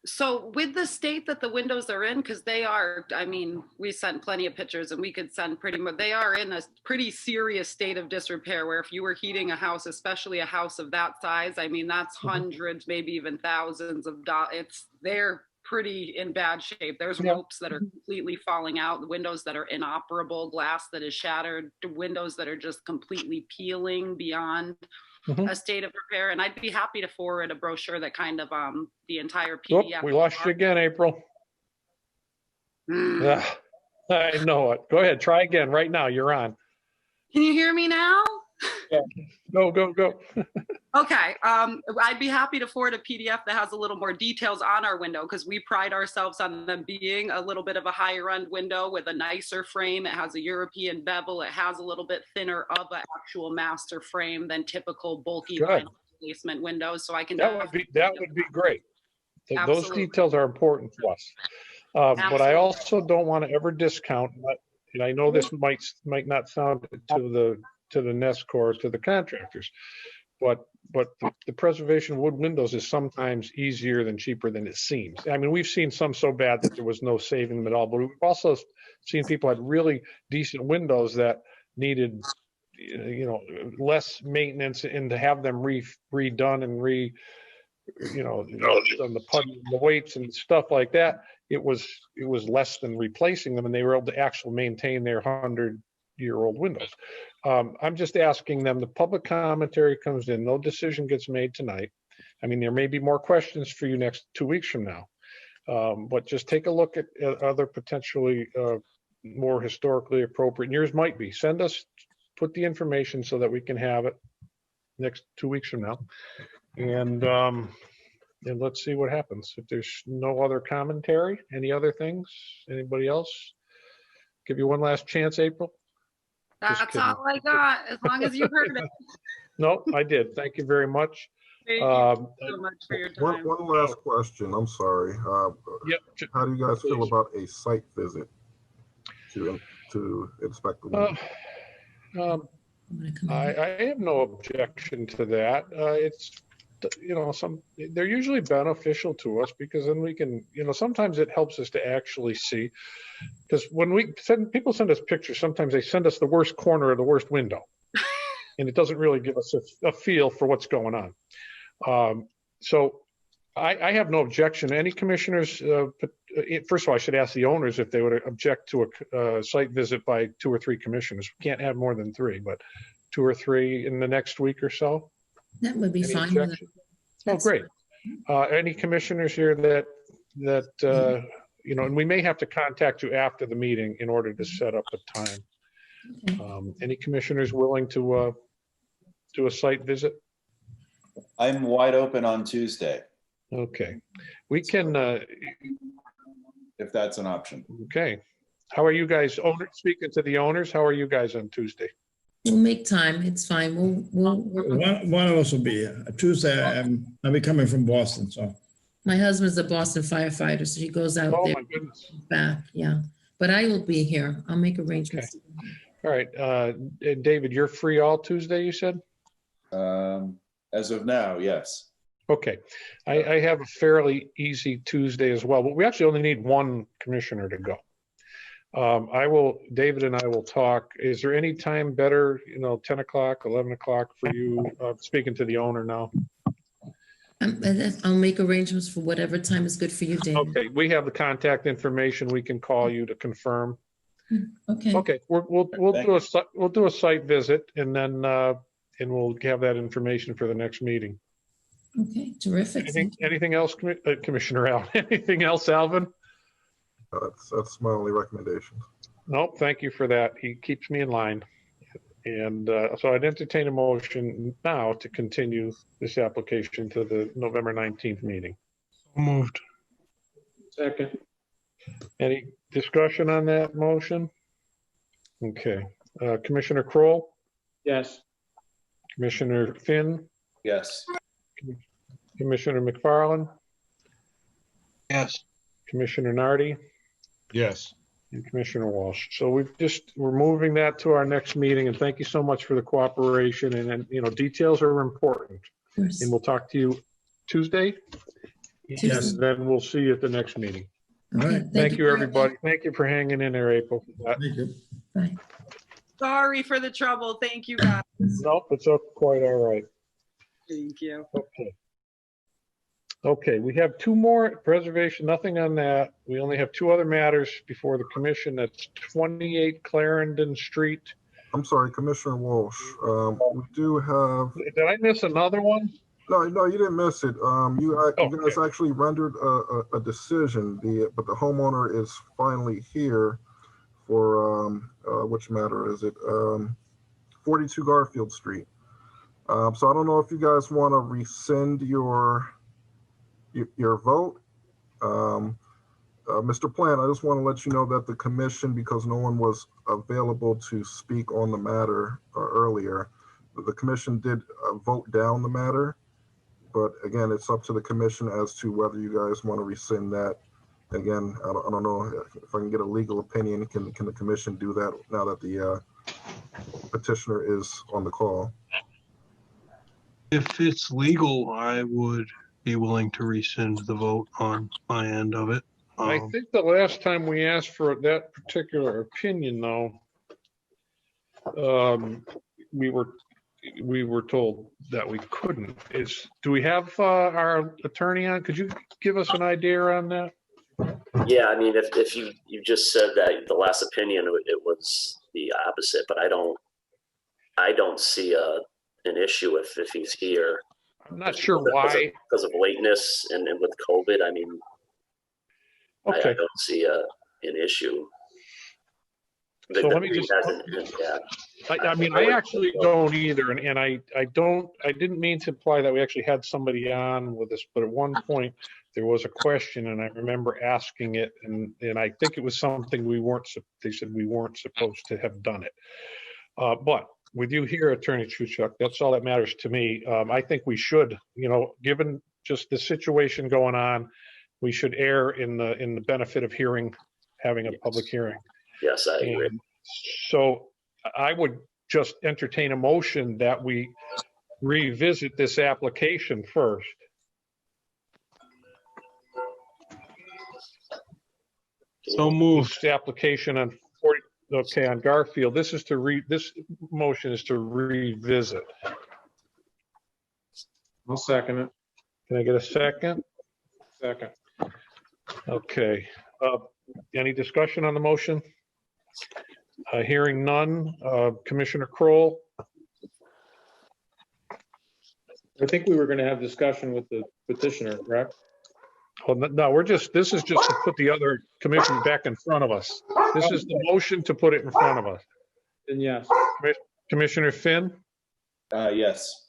Q: So with the state that the windows are in, because they are, I mean, we sent plenty of pictures and we could send pretty much, they are in a pretty serious state of disrepair where if you were heating a house, especially a house of that size, I mean, that's hundreds, maybe even thousands of dollars. They're pretty in bad shape. There's ropes that are completely falling out, the windows that are inoperable, glass that is shattered, windows that are just completely peeling beyond a state of repair. And I'd be happy to forward a brochure that kind of the entire PDF.
A: We lost you again, April. I know it. Go ahead, try again right now. You're on.
Q: Can you hear me now?
A: Yeah. Go.
Q: Okay, I'd be happy to forward a PDF that has a little more details on our window because we pride ourselves on them being a little bit of a higher end window with a nicer frame. It has a European bevel. It has a little bit thinner of an actual master frame than typical bulky vinyl replacement windows. So I can.
A: That would be great. Those
Q: Absolutely.
A: details are important to us. But I also don't want to ever discount, and I know this might not sound to the NESCOR, to the contractors, but the preservation of wood windows is sometimes easier than cheaper than it seems. I mean, we've seen some so bad that there was no saving them at all, but we've also seen people had really decent windows that needed, less maintenance, and to have them redone and on the putty, the weights and stuff like that, it was less than replacing them, and they were able to actually maintain their 100-year-old windows. I'm just asking them, the public commentary comes in, no decision gets made tonight. I mean, there may be more questions for you next 2 weeks from now, but just take a look at other potentially more historically appropriate, and yours might be. Put the information so that we can have it next 2 weeks from now. And let's see what happens. If there's no other commentary, any other things, anybody else? Give you one last chance, April.
Q: That's all I got, as long as you heard it.
A: No, I did. Thank you very much.
Q: Thank you so much for your time.
C: One last question. I'm sorry. How do you guys feel about a site visit to inspect the window?
A: I have no objection to that. It's, they're usually beneficial to us because then we can, sometimes it helps us to actually see, because when people send us pictures, sometimes they send us the worst corner of the worst window and it doesn't really give us a feel for what's going on. So I have no objection. Any commissioners, first of all, I should ask the owners if they would object to a site visit by 2 or 3 commissioners. We can't have more than 3, but 2 or 3 in the next week or so.
G: That would be fine.
A: Oh, great. Any commissioners here that and we may have to contact you after the meeting in order to set up a time. Okay. Any commissioners willing to do a site visit?
D: I'm wide open on Tuesday.
A: Okay. We can.
D: If that's an option.
A: Okay. How are you guys, speaking to the owners, how are you guys on Tuesday?
G: We'll make time. It's fine.
R: One of us will be here. Tuesday, I'll be coming from Boston, so. My
G: husband's a Boston firefighter, so he goes out there.
A: My goodness.
G: Back, yeah. But I will be here. I'll make arrangements.
A: Okay. All right. And David, you're free all Tuesday, you said?
D: As of now, yes.
A: Okay. I have a fairly easy Tuesday as well, but we actually only need 1 commissioner to go. David and I will talk. Is there any time better, 10 o'clock, 11 o'clock for you? Speaking to the owner now.
G: I'll make arrangements for whatever time is good for you, David.
A: Okay, we have the contact information. We can call you to confirm.
G: Okay.
A: Okay, we'll do a site visit, and then we'll have that information for the next meeting.
G: Okay, terrific.
A: Anything else, Commissioner Allen? Anything else, Alvin?
C: That's my only recommendation.
A: Nope, thank you for that. He keeps me in line. And so I'd entertain a motion now to continue this application to the November 19th meeting.
M: Moved.
F: Second.
A: Any discussion on that motion? Okay. Commissioner Kroll?
F: Yes.
A: Commissioner Finn?
D: Yes.
A: Commissioner McFarland?
F: Yes.
A: Commissioner Nardi?
M: Yes.
A: And Commissioner Walsh. So we're moving that to our next meeting, and thank you so much for the cooperation. And details are important. And we'll talk to you Tuesday.
R: Yes.
A: And then we'll see you at the next meeting.
R: All right.
A: Thank you, everybody. Thank you for hanging in there, April.
R: Thank you.
G: Bye.
Q: Sorry for the trouble. Thank you, guys.
A: Nope, it's quite all right.
Q: Thank you.
A: Okay, we have 2 more preservation, nothing on that. We only have 2 other matters before the commission. That's 28 Clarendon Street.
C: I'm sorry, Commissioner Walsh. We do have.
A: Did I miss another one?
C: No, you didn't miss it. You guys actually rendered a decision, but the homeowner is finally here for which matter is it? 42 Garfield Street. So I don't know if you guys want to rescind your vote. Mr. Plant, I just want to let you know that the commission, because no one was available to speak on the matter earlier, the commission did vote down the matter. But again, it's up to the commission as to whether you guys want to rescind that. Again, I don't know if I can get a legal opinion. Can the commission do that now that the petitioner is on the call?
S: If it's legal, I would be willing to rescind the vote on my end of it.
A: I think the last time we asked for that particular opinion, though, we were told that we couldn't. Do we have our attorney on? Could you give us an idea on that?
J: Yeah, I mean, if you just said that the last opinion, it was the opposite, but I don't see an issue if he's here.
A: I'm not sure why.
J: Because of lateness and with COVID, I mean,
A: okay.
J: I don't see an issue.
A: So let me just, I mean, I actually don't either. And I didn't mean to imply that we actually had somebody on with us, but at one point there was a question and I remember asking it and I think it was something they said we weren't supposed to have done it. But with you here, Attorney Chuchuk, that's all that matters to me. I think we should, given just the situation going on, we should err in the benefit of having a public hearing.
J: Yes, I agree.
A: And so I would just entertain a motion that we revisit this application first.
S: So moved.
A: This application on on Garfield. This motion is to revisit.
F: I'll second it.
A: Can I get a second?
F: Second.
A: Okay. Any discussion on the motion? Hearing none. Commissioner Kroll?
F: I think we were going to have discussion with the petitioner, correct?
A: Well, no, this is just to put the other commission back in front of us. This is the motion to put it in front of us.
F: Then yes.
A: Commissioner Finn?
D: Yes.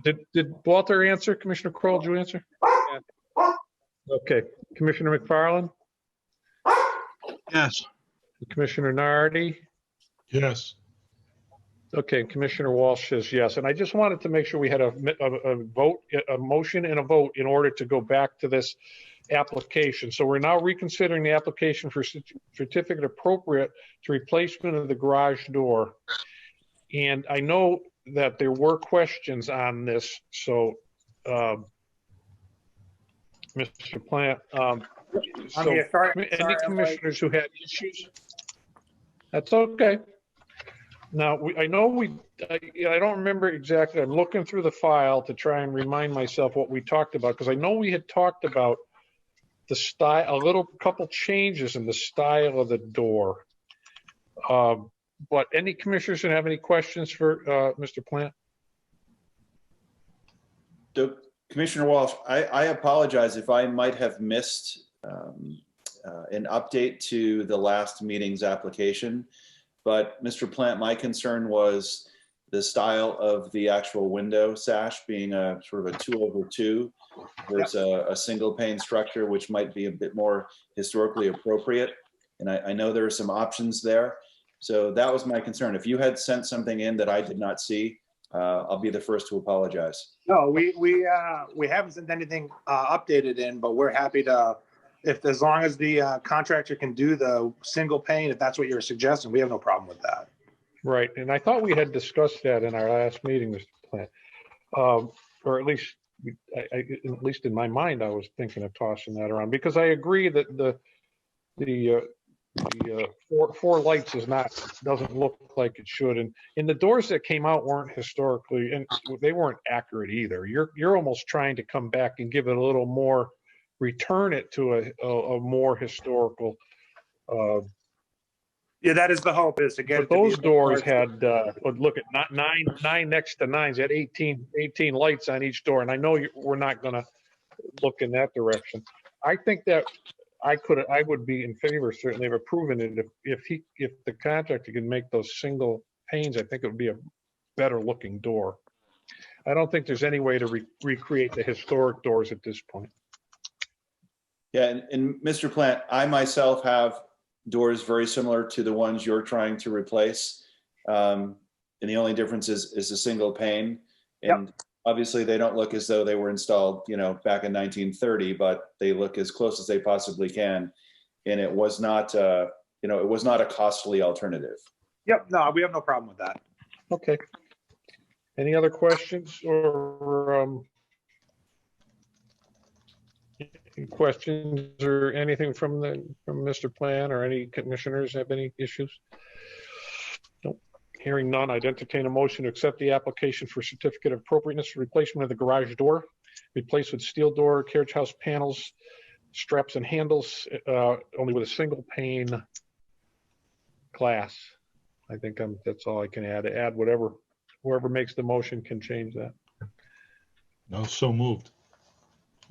A: Did Walter answer? Commissioner Kroll, did you answer?
F: Yeah.
A: Okay. Commissioner McFarland?
S: Yes.
A: Commissioner Nardi?
M: Yes.
A: Okay, Commissioner Walsh says yes. And I just wanted to make sure we had a vote, a motion and a vote in order to go back to this application. So we're now reconsidering the application for certificate appropriate to replacement of the garage door. And I know that there were questions on this. So, Mr. Plant, any commissioners who had issues? That's okay. Now, I don't remember exactly. I'm looking through the file to try and remind myself what we talked about, because I know we had talked about the style, couple changes in the style of the door. But any commissioners that have any questions for Mr. Plant?
D: Commissioner Walsh, I apologize if I might have missed an update to the last meeting's application. But Mr. Plant, my concern was the style of the actual window sash being a sort of a 2/2 versus a single pane structure, which might be a bit more historically appropriate. And I know there are some options there. So that was my concern. If you had sent something in that I did not see, I'll be the first to apologize.
T: No, we haven't sent anything updated in, but we're happy to, as long as the contractor can do the single pane, if that's what you're suggesting, we have no problem with that.
A: Right, and I thought we had discussed that in our last meeting, Mr. Plant, or at least in my mind, I was thinking of tossing that around, because I agree that the four lights doesn't look like it should, and the doors that came out weren't historically, and they weren't accurate either. You're almost trying to come back and give it a little more, return it to a more historical.
T: Yeah, that is the hope, is to get it.
A: Those doors had look at not nine next to nines. They had 18 lights on each door, and I know we're not going to look in that direction. I think that I would be in favor certainly of approving it if the contractor can make those single panes. I think it would be a better looking door. I don't think there's any way to recreate the historic doors at this point.
D: Yeah, and Mr. Plant, I myself have doors very similar to the ones you're trying to replace. And the only difference is a single pane. And obviously they don't look as though they were installed, back in 1930, but they look as close as they possibly can. And it was not, it was not a costly alternative.
T: Yep, no, we have no problem with that.
A: Okay. Any other questions or questions or anything from Mr. Plan or any commissioners have any issues? Nope. Hearing none, I'd entertain a motion to accept the application for certificate of appropriateness for replacement of the garage door, replaced with steel door, carriage house panels, straps and handles, only with a single pane glass. I think that's all I can add. Add whatever, whoever makes the motion can change that.
M: No, so moved.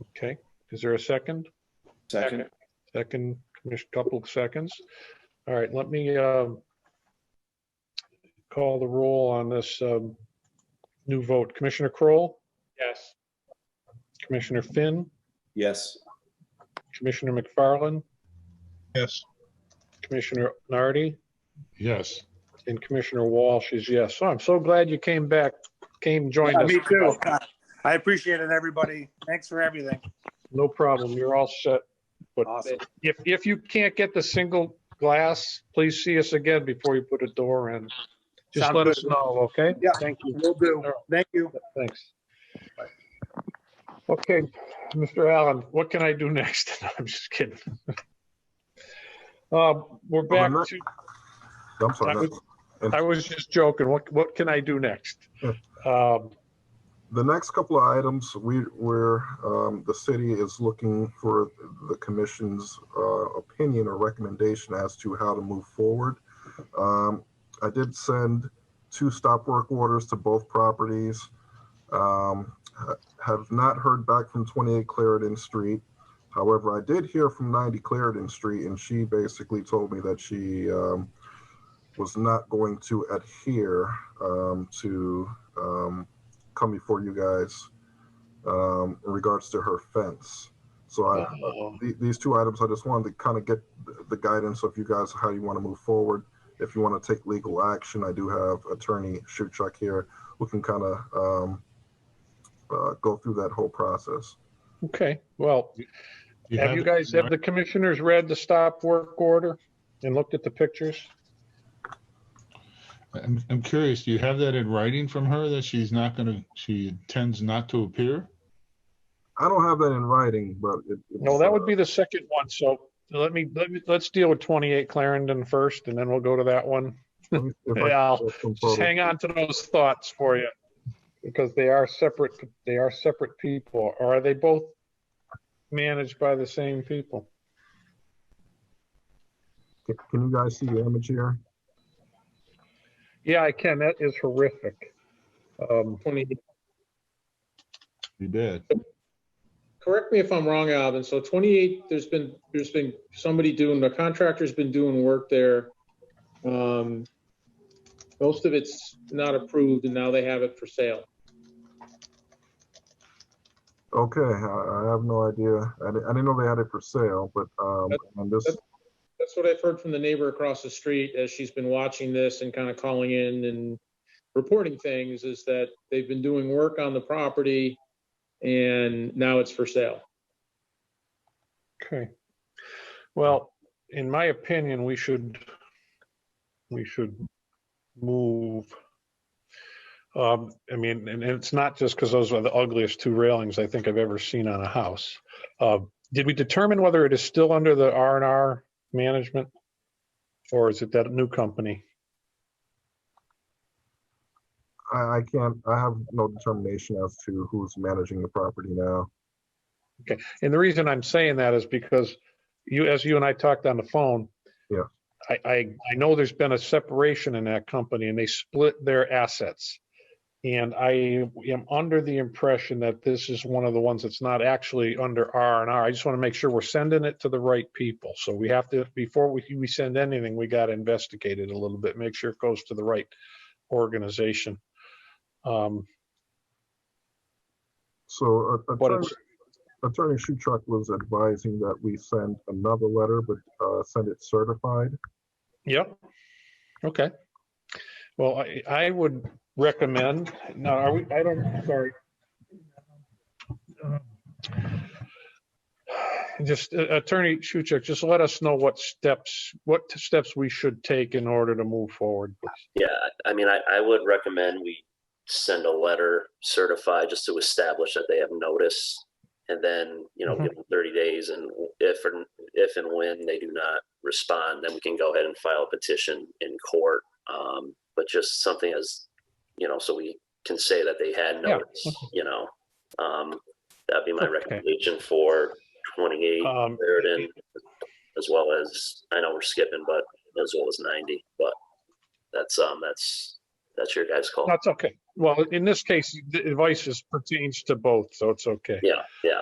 A: Okay. Is there a second?
D: Second.
A: Second, Commissioner, couple of seconds. All right, let me call the roll on this new vote. Commissioner Kroll?
F: Yes.
A: Commissioner Finn?
D: Yes.
A: Commissioner McFarland?
M: Yes.
A: Commissioner Nardi?
M: Yes.
A: And Commissioner Walsh is yes. So I'm so glad you came back, joined us.
T: Me too. I appreciate it, everybody. Thanks for everything.
A: No problem. You're all set. But
T: Awesome.
A: if you can't get the single glass, please see us again before you put a door in. Just
T: Sounds
A: let
T: good.
A: us know, okay?
T: Yeah.
A: Thank you.
T: Will do. Thank you.
A: Thanks. Okay, Mr. Allen, what can I do next? I'm just kidding. We're back to.
C: I'm sorry.
A: I was just joking. What can I do next?
C: The next couple of items, the city is looking for the commission's opinion or recommendation as to how to move forward. I did send 2 stop work orders to both properties. Have not heard back from 28 Clarendon Street. However, I did hear from 90 Clarendon Street, and she basically told me that she was not going to adhere to come before you guys in regards to her fence. So these 2 items, I just wanted to kind of get the guidance of you guys, how you want to move forward. If you want to take legal action, I do have Attorney Shewchuk here who can kind of go through that whole process.
A: Okay, well, have the commissioners read the stop work order and looked at the pictures?
M: I'm curious, do you have that in writing from her that she intends not to appear?
C: I don't have that in writing, but
A: no, that would be the second one. So let's deal with 28 Clarendon first, and then we'll go to that one. Yeah, I'll just hang on to those thoughts for you because they are separate. They are separate people. Or are they both managed by the same people?
C: Can you guys see the image here?
A: Yeah, I can. That is horrific.
F: 28.
M: You did.
F: Correct me if I'm wrong, Alvin. So 28, there's been somebody the contractor's been doing work there. Most of it's not approved, and now they have it for sale.
C: Okay, I have no idea. I didn't know they had it for sale, but
F: that's what I've heard from the neighbor across the street as she's been watching this and kind of calling in and reporting things, is that they've been doing work on the property and now it's for sale.
A: Okay. Well, in my opinion, we should move. I mean, and it's not just because those are the ugliest 2 railings I think I've ever seen on a house. Did we determine whether it is still under the R&R management, or is it that new company?
C: I have no determination as to who's managing the property now.
A: Okay, and the reason I'm saying that is because as you and I talked on the phone,
C: yeah,
A: I know there's been a separation in that company and they split their assets. And I am under the impression that this is one of the ones that's not actually under R&R. I just want to make sure we're sending it to the right people. So we have to, before we send anything, we got to investigate it a little bit, make sure it goes to the right organization.
C: So
A: But it's,
C: Attorney Shuchuk was advising that we send another letter, but send it certified.
A: yep. Okay. Well, I would recommend, no, are we, I don't, sorry. Just Attorney Shuchuk, just let us know what steps we should take in order to move forward.
J: Yeah, I mean, I would recommend we send a letter certified just to establish that they have notice, and then, you know, give them 30 days, and if and when they do not respond, then we can go ahead and file a petition in court. But just something as, you know, so we can say that they had notice, you know, that'd be my recommendation for 28 Clarendon, as well as, I know we're skipping, but as well as 90, but that's your guys' call.
A: That's okay. Well, in this case, the advice pertains to both, so it's okay.
J: Yeah, yeah.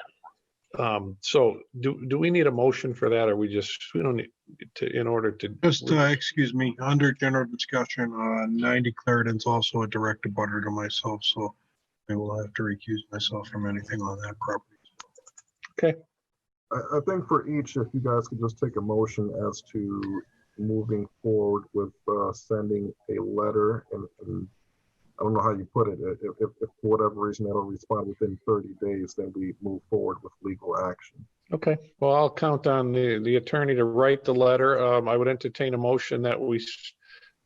A: So do we need a motion for that, or we don't need to, in order to?
S: Just, excuse me, under general discussion, 90 Clarendon's also a direct abutter to myself, so I will have to recuse myself from anything on that property.
A: Okay.
C: I think for each, if you guys could just take a motion as to moving forward with sending a letter, and I don't know how you put it. If for whatever reason they don't respond within 30 days, then we move forward with legal action.
A: Okay. Well, I'll count on the attorney to write the letter. I would entertain a motion that we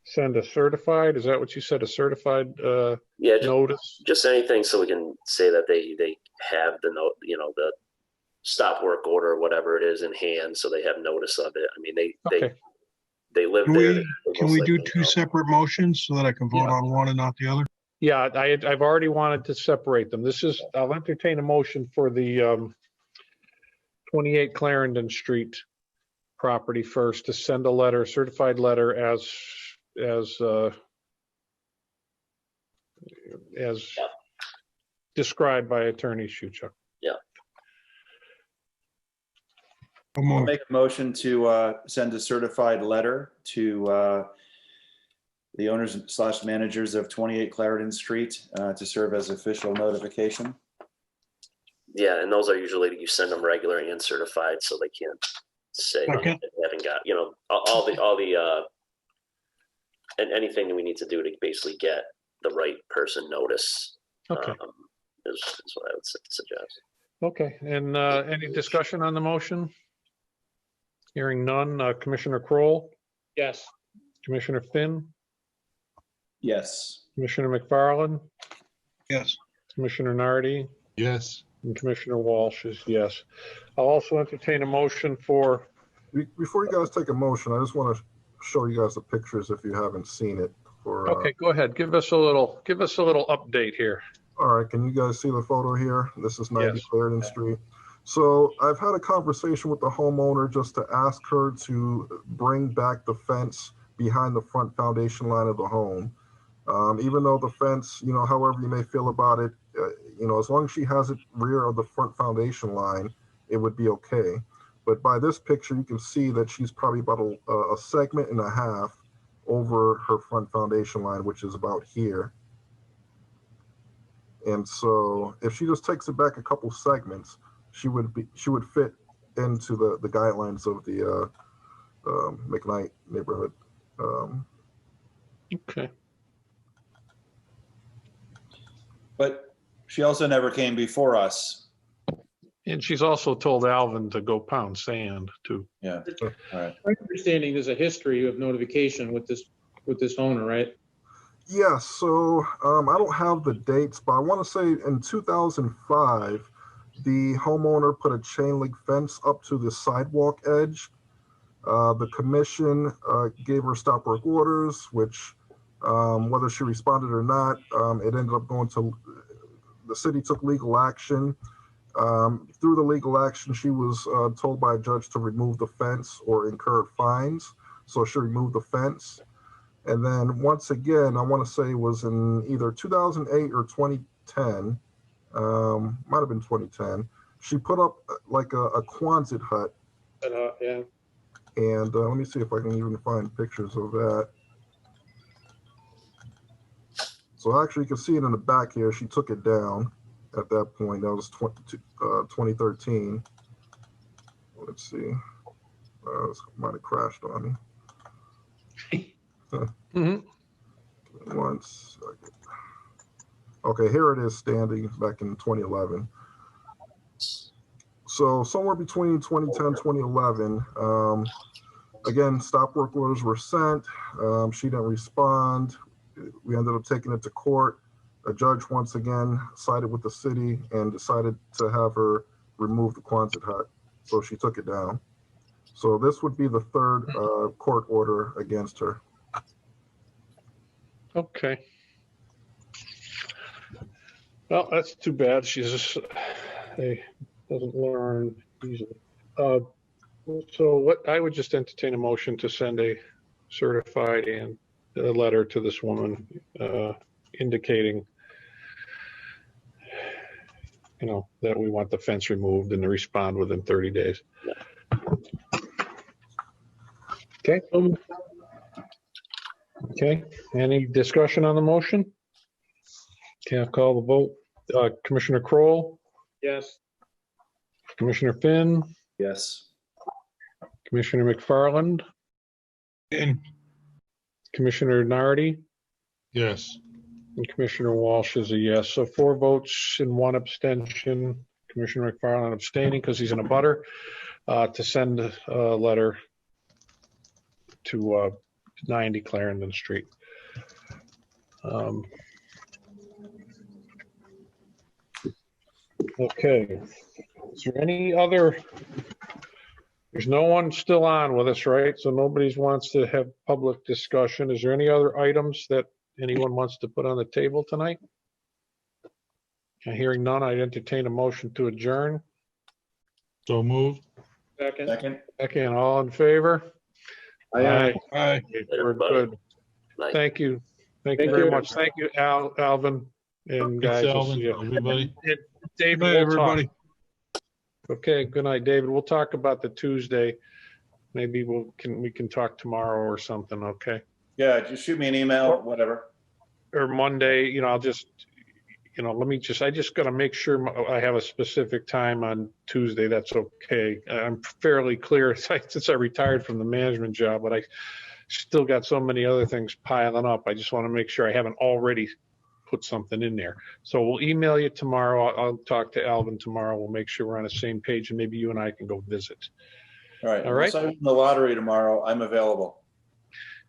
A: send a certified. Is that what you said? A certified notice?
J: Just anything so we can say that they have the note, you know, the stop work order or whatever it is in hand, so they have notice of it. I mean, they live there.
S: Can we do two separate motions so that I can vote on one and not the other?
A: Yeah, I've already wanted to separate them. I'll entertain a motion for the 28 Clarendon Street property first, to send a letter, certified letter as described by Attorney Shuchuk.
J: Yeah.
D: I'll make a motion to send a certified letter to the owners / managers of 28 Clarendon Street to serve as official notification.
J: Yeah, and those are usually, you send them regular and certified, so they can't say they haven't got, you know, all the and anything we need to do to basically get the right person notice.
A: Okay.
J: Is what I would suggest.
A: Okay, and any discussion on the motion? Hearing none. Commissioner Kroll?
F: Yes.
A: Commissioner Finn?
D: Yes.
A: Commissioner McFarland?
S: Yes.
A: Commissioner Nardi?
M: Yes.
A: And Commissioner Walsh is yes. I'll also entertain a motion for.
C: Before you guys take a motion, I just want to show you guys the pictures if you haven't seen it.
A: Okay, go ahead. Give us a little update here.
C: All right, can you guys see the photo here? This is 90 Clarendon Street. So I've had a conversation with the homeowner just to ask her to bring back the fence behind the front foundation line of the home. Even though the fence, you know, however you may feel about it, you know, as long as she has it rear of the front foundation line, it would be okay. But by this picture, you can see that she's probably about a segment and a half over her front foundation line, which is about here. And so if she just takes it back a couple segments, she would fit into the guidelines of the McKnight neighborhood.
A: Okay.
D: But she also never came before us.
A: And she's also told Alvin to go pound sand too.
D: Yeah. All right.
F: My understanding, there's a history of notification with this owner, right?
C: Yeah, so I don't have the dates, but I want to say in 2005, the homeowner put a chain link fence up to the sidewalk edge. The commission gave her stop work orders, which whether she responded or not, it ended up going to, the city took legal action. Through the legal action, she was told by a judge to remove the fence or incur fines. So she removed the fence. And then once again, I want to say it was in either 2008 or 2010, might have been 2010. She put up like a Quonset hut.
F: Yeah.
C: And let me see if I can even find pictures of that. So actually you can see it in the back here. She took it down. at that point. That was 2013. Let's see. This might have crashed on me. One second. Okay, here it is standing back in 2011. So somewhere between 2010, 2011, again, stop work orders were sent. She didn't respond. We ended up taking it to court. A judge once again sided with the city and decided to have her remove the Quonset hut. So she took it down. So this would be the third court order against her.
A: Okay. Well, that's too bad. She's just, doesn't learn easily. So what I would just entertain a motion to send a certified and a letter to this woman indicating, you know, that we want the fence removed and to respond within 30 days. Okay. Okay. Any discussion on the motion? Can't call the vote. Commissioner Kroll?
F: Yes.
A: Commissioner Finn?
D: Yes.
A: Commissioner McFarland?
N: In.
A: Commissioner Nardi?
M: Yes.
A: And Commissioner Walsh is a yes. So 4 votes and 1 abstention. Commissioner McFarland abstaining because he's in a butter to send a letter to 90 Clarendon Street. Okay. Is there any other? There's no one still on with us, right? So nobody wants to have public discussion. Is there any other items that anyone wants to put on the table tonight? Hearing none, I'd entertain a motion to adjourn.
M: So moved.
F: Second.
A: Second, all in favor?
N: Aye.
A: We're good. Thank you. Thank you very much. Thank you, Alvin and guys.
M: Thanks,
A: We'll see
M: Alvin,
A: you.
M: everybody.
A: David,
N: Good night,
A: we'll
N: everybody.
A: talk. Okay, good night, David. We'll talk about the Tuesday. Maybe we can talk tomorrow or something, okay?
D: Yeah, just shoot me an email, whatever.
A: Or Monday, you know, I'll just, you know, I just got to make sure I have a specific time on Tuesday. That's okay. I'm fairly clear since I retired from the management job, but I still got so many other things piling up. I just want to make sure I haven't already put something in there. So we'll email you tomorrow. I'll talk to Alvin tomorrow. We'll make sure we're on the same page and maybe you and I can go visit.
D: All right.
A: All right.
D: Once I win the lottery tomorrow, I'm available.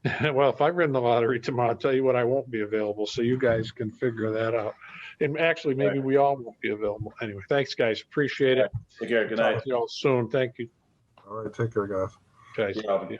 A: Well, if I win the lottery tomorrow, I'll tell you what, I won't be available. So you guys can figure that out. And actually, maybe we all won't be available. Anyway, thanks, guys. Appreciate it.
D: Take care. Good
A: Talk
D: night.
A: to you all soon. Thank you.
C: All right, take care, guys.
A: Guys.
D: Yeah.